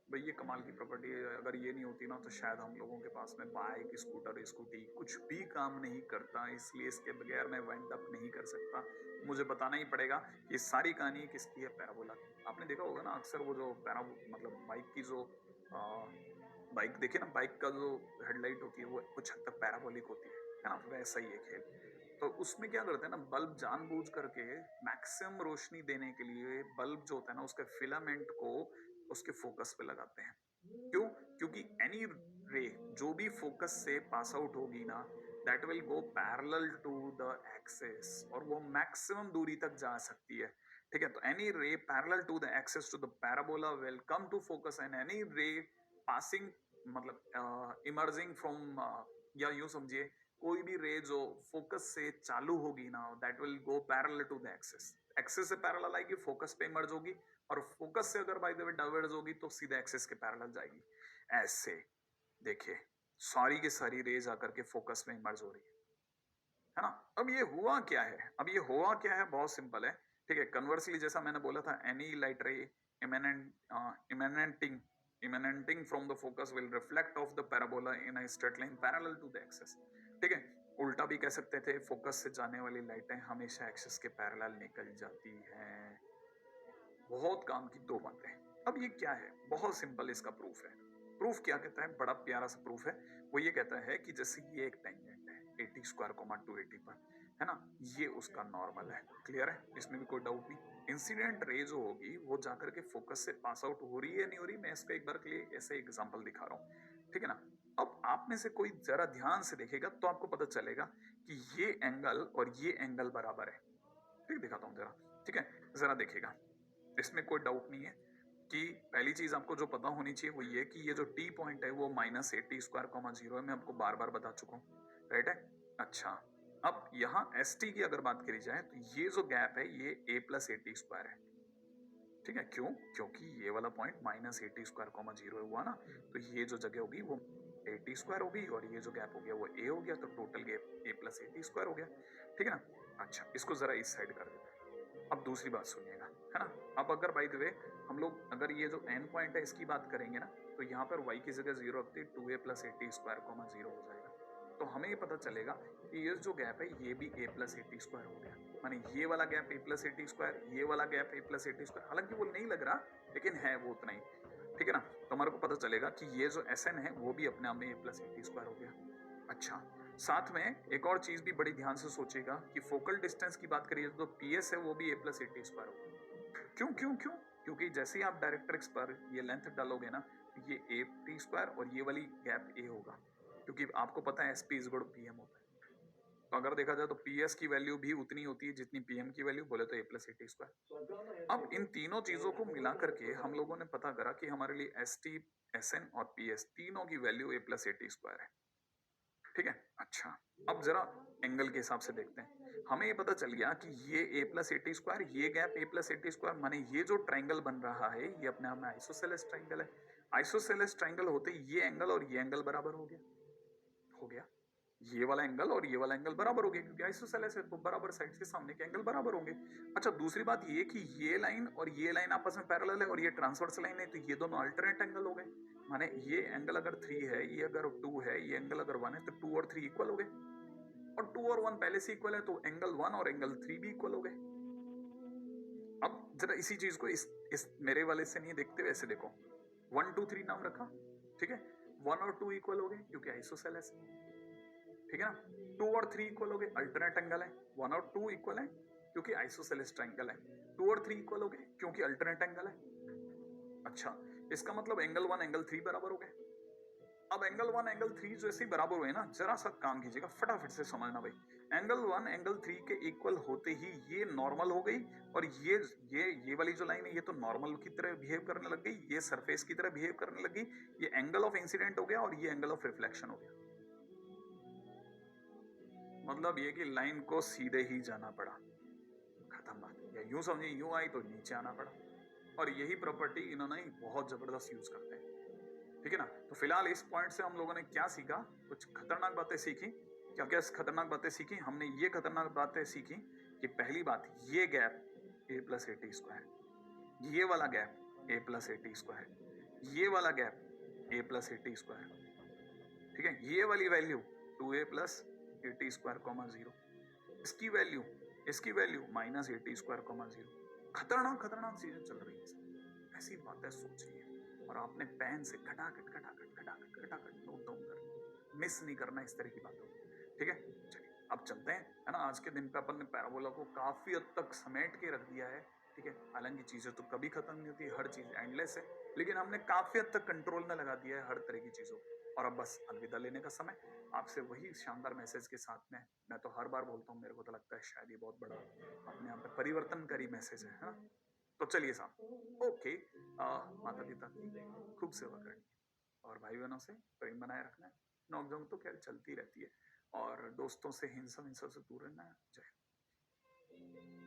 Speaker 1: भाई ये कमाल की प्रॉपर्टी है, अगर ये नहीं होती ना तो शायद हम लोगों के पास में बाइक, स्कूटर, स्कूटी कुछ भी काम नहीं करता, इसलिए इसके बगैर मैं वाइंड अप नहीं कर सकता। मुझे बताना ही पड़ेगा ये सारी कहानी किसकी है, पैराबोला की। आपने देखा होगा ना अक्सर वो जो मतलब बाइक की जो बाइक देखिए ना, बाइक का जो हेडलाइट होती है वो कुछ हद तक पैराबोलिक होती है ना, वैसा ही है खेल। तो उसमें क्या करते हैं ना, बल्ब जानबूझ करके मैक्सिमम रोशनी देने के लिए बल्ब जो होता है ना उसके फिलामेंट को उसके फोकस पे लगाते हैं। क्यों? क्योंकि एनी रे जो भी फोकस से पास आउट होगी ना, that will go parallel to the axis और वो मैक्सिमम दूरी तक जा सकती है, ठीक है। तो any ray parallel to the axis to the parabola will come to focus, and any ray passing मतलब इमर्जिंग फ्रॉम, या यूं समझिए कोई भी रे जो फोकस से चालू होगी ना, that will go parallel to the axis, axis से पैरेलल आएगी, फोकस पे इमर्ज होगी, और फोकस से अगर बाय द वे डाइवर्ज होगी तो सीधा एक्सिस के पैरेलल जाएगी। ऐसे देखिए सारी की सारी रेज आकर के फोकस में इमर्ज हो रही है ना। अब ये हुआ क्या है? अब ये हुआ क्या है? बहुत सिंपल है, ठीक है। कन्वर्सली जैसा मैंने बोला था, एनी लाइट रे emanating from the focus will reflect off the parabola in a straight line parallel to the axis, ठीक है। उल्टा भी कह सकते थे, फोकस से जाने वाली लाइटें हमेशा एक्सिस के पैरेलल निकल जाती हैं। बहुत काम की दो बातें। अब ये क्या है? बहुत सिंपल इसका प्रूफ है। प्रूफ क्या कहता है? बड़ा प्यारा सा प्रूफ है। वो ये कहता है कि जैसे ये एक टेंजेंट है 80 स्क्वायर कोमा 280 पर, है ना, ये उसका नॉर्मल है। क्लियर है? इसमें भी कोई डाउट नहीं। इंसिडेंट रे जो होगी वो जाकर के फोकस से पास आउट हो रही है नहीं हो रही, मैं इसका एक बार के लिए ऐसे एग्जांपल दिखा रहा हूँ, ठीक है ना। अब आप में से कोई जरा ध्यान से देखेगा तो आपको पता चलेगा कि ये एंगल और ये एंगल बराबर है। ठीक, दिखाता हूँ जरा, ठीक है। जरा देखिएगा, इसमें कोई डाउट नहीं है कि पहली चीज आपको जो पता होनी चाहिए वो ये कि ये जो टी पॉइंट है वो -80 स्क्वायर कोमा 0 है, मैं आपको बार बार बता चुका हूँ, राइट है। अच्छा, अब यहाँ एस टी की अगर बात करी जाए तो ये जो गैप है ये a प्लस 80 स्क्वायर है, ठीक है। क्यों? क्योंकि ये वाला पॉइंट -80 स्क्वायर कोमा 0 हुआ ना, तो ये जो जगह होगी वो 80 स्क्वायर होगी और ये जो गैप हो गया वो a हो गया, तो total gap a plus 80 square हो गया, ठीक है ना। अच्छा, इसको जरा इस साइड कर देते हैं। अब दूसरी बात सुनिएगा, है ना। अब अगर बाय द वे हम लोग अगर ये जो एन पॉइंट है इसकी बात करेंगे ना, तो यहाँ पर y की जगह 0 रखते 2a प्लस 80 स्क्वायर कोमा 0 हो जाएगा। तो हमें ये पता चलेगा कि ये जो गैप है ये भी a प्लस 80 स्क्वायर हो गया, माने ये वाला गैप a प्लस 80 स्क्वायर, ये वाला गैप a प्लस 80 स्क्वायर, हालांकि वो नहीं लग रहा लेकिन है वो उतना ही, ठीक है ना। तो हमारे को पता चलेगा कि ये जो SN है वो भी अपने आप में a प्लस 80 स्क्वायर हो गया। अच्छा, साथ में एक और चीज भी बड़ी ध्यान से सोचिएगा कि फोकल डिस्टेंस की बात करिए तो PS है वो भी a प्लस 80 स्क्वायर होगा। क्यों क्यों क्यों? क्योंकि जैसे ही आप डायरेक्ट्रिक्स पर ये लेंथ डालोगे ना, ये a t स्क्वायर और ये वाली गैप a होगा, क्योंकि आपको पता है SP is equal to PM होता है। तो अगर देखा जाए तो PS की वैल्यू भी उतनी होती है जितनी PM की वैल्यू, बोले तो a प्लस 80 स्क्वायर। अब इन तीनों चीजों को मिला करके हम लोगों ने पता करा कि हमारे लिए ST, SN और PS तीनों की वैल्यू a प्लस 80 स्क्वायर है, ठीक है। अच्छा, अब जरा एंगल के हिसाब से देखते हैं। हमें ये पता चल गया कि ये a प्लस 80 स्क्वायर, ये गैप a प्लस 80 स्क्वायर, माने ये जो ट्राइंगल बन रहा है ये अपने आप में आइसोसेलेस ट्राइंगल है। आइसोसेलेस ट्राइंगल होते ये एंगल और ये एंगल बराबर हो गया, हो गया। ये वाला एंगल और ये वाला एंगल बराबर हो गया क्योंकि आइसोसेलेस है तो बराबर साइड्स के सामने के एंगल बराबर होंगे। अच्छा, दूसरी बात ये कि ये लाइन और ये लाइन आपस में पैरेलल है और ये ट्रांसवर्स लाइन है, तो ये दोनों अल्टरनेट एंगल हो गए। माने ये एंगल अगर 3 है, ये अगर 2 है, ये एंगल अगर 1 है, तो 2 और 3 इक्वल हो गए, और 2 और 1 पहले से इक्वल है तो एंगल 1 और एंगल 3 भी इक्वल हो गए। अब जरा इसी चीज को इस मेरे वाले से नहीं देखते, वैसे देखो 1 2 3 नाम रखा, ठीक है, 1 और 2 इक्वल हो गए क्योंकि आइसोसेलेस, ठीक है ना, 2 और 3 इक्वल हो गए, अल्टरनेट एंगल है, 1 और 2 इक्वल है क्योंकि आइसोसेलेस ट्रायंगल है, 2 और 3 इक्वल हो गए क्योंकि अल्टरनेट एंगल है। अच्छा, इसका मतलब एंगल 1 एंगल 3 बराबर हो गए। अब एंगल 1 एंगल 3 जैसे ही बराबर हुए ना, जरा सा काम कीजिएगा, फटाफट से समझना भाई, एंगल 1 एंगल 3 के इक्वल होते ही ये नॉर्मल हो गई, और ये वाली जो लाइन है ये तो नॉर्मल की तरह बिहेव करने लग गई, ये सरफेस की तरह बिहेव करने लग गई, ये एंगल ऑफ इंसिडेंट हो गया और ये एंगल ऑफ रिफ्लेक्शन हो गया। मतलब ये कि लाइन को सीधे ही जाना पड़ा, खत्म बात, या यूं समझिए यूं आई तो नीचे आना पड़ा, और यही प्रॉपर्टी इन्होंने बहुत जबरदस्त यूज करते हैं, ठीक है ना। तो फिलहाल इस पॉइंट से हम लोगों ने क्या सीखा, कुछ खतरनाक बातें सीखी। क्या क्या खतरनाक बातें सीखी हमने, ये खतरनाक बातें सीखी कि पहली बात, ये gap A plus A T square, ये वाला gap A plus A T square, ये वाला gap A plus A T square, ठीक है, ये वाली value 2a plus A T square comma 0, इसकी value minus A T square comma 0। खतरनाक खतरनाक चीजें चल रही है, ऐसी बातें सोचिए, और आपने पेन से खटाखट खटाखट खटाखट खटाखट नोट डाउन करना, मिस नहीं करना इस तरह की बातों को, ठीक है। चलिए अब चलते हैं, है ना। आज के दिन पे अपन ने पैराबोला को काफी हद तक समेट के रख दिया है, ठीक है। हालांकि चीजें तो कभी खत्म नहीं होती, हर चीज एंडलेस है, लेकिन हमने काफी हद तक कंट्रोल में लगा दिया है हर तरह की चीजों को। और अब बस अलविदा लेने का समय, आपसे वही शानदार मैसेज के साथ में। मैं तो हर बार बोलता हूँ, मेरे को तो लगता है शायद ये बहुत बड़ा अपने यहाँ पे परिवर्तनकारी मैसेज है ना। तो चलिए साहब, ओके, माता पिता की खूब सेवा करनी है, और भाई बहनों से प्रेम बनाए रखना है, नोकझोंक तो खैर चलती रहती है, और दोस्तों से हिंसा हिंसा से दूर रहना है। जय हिंद।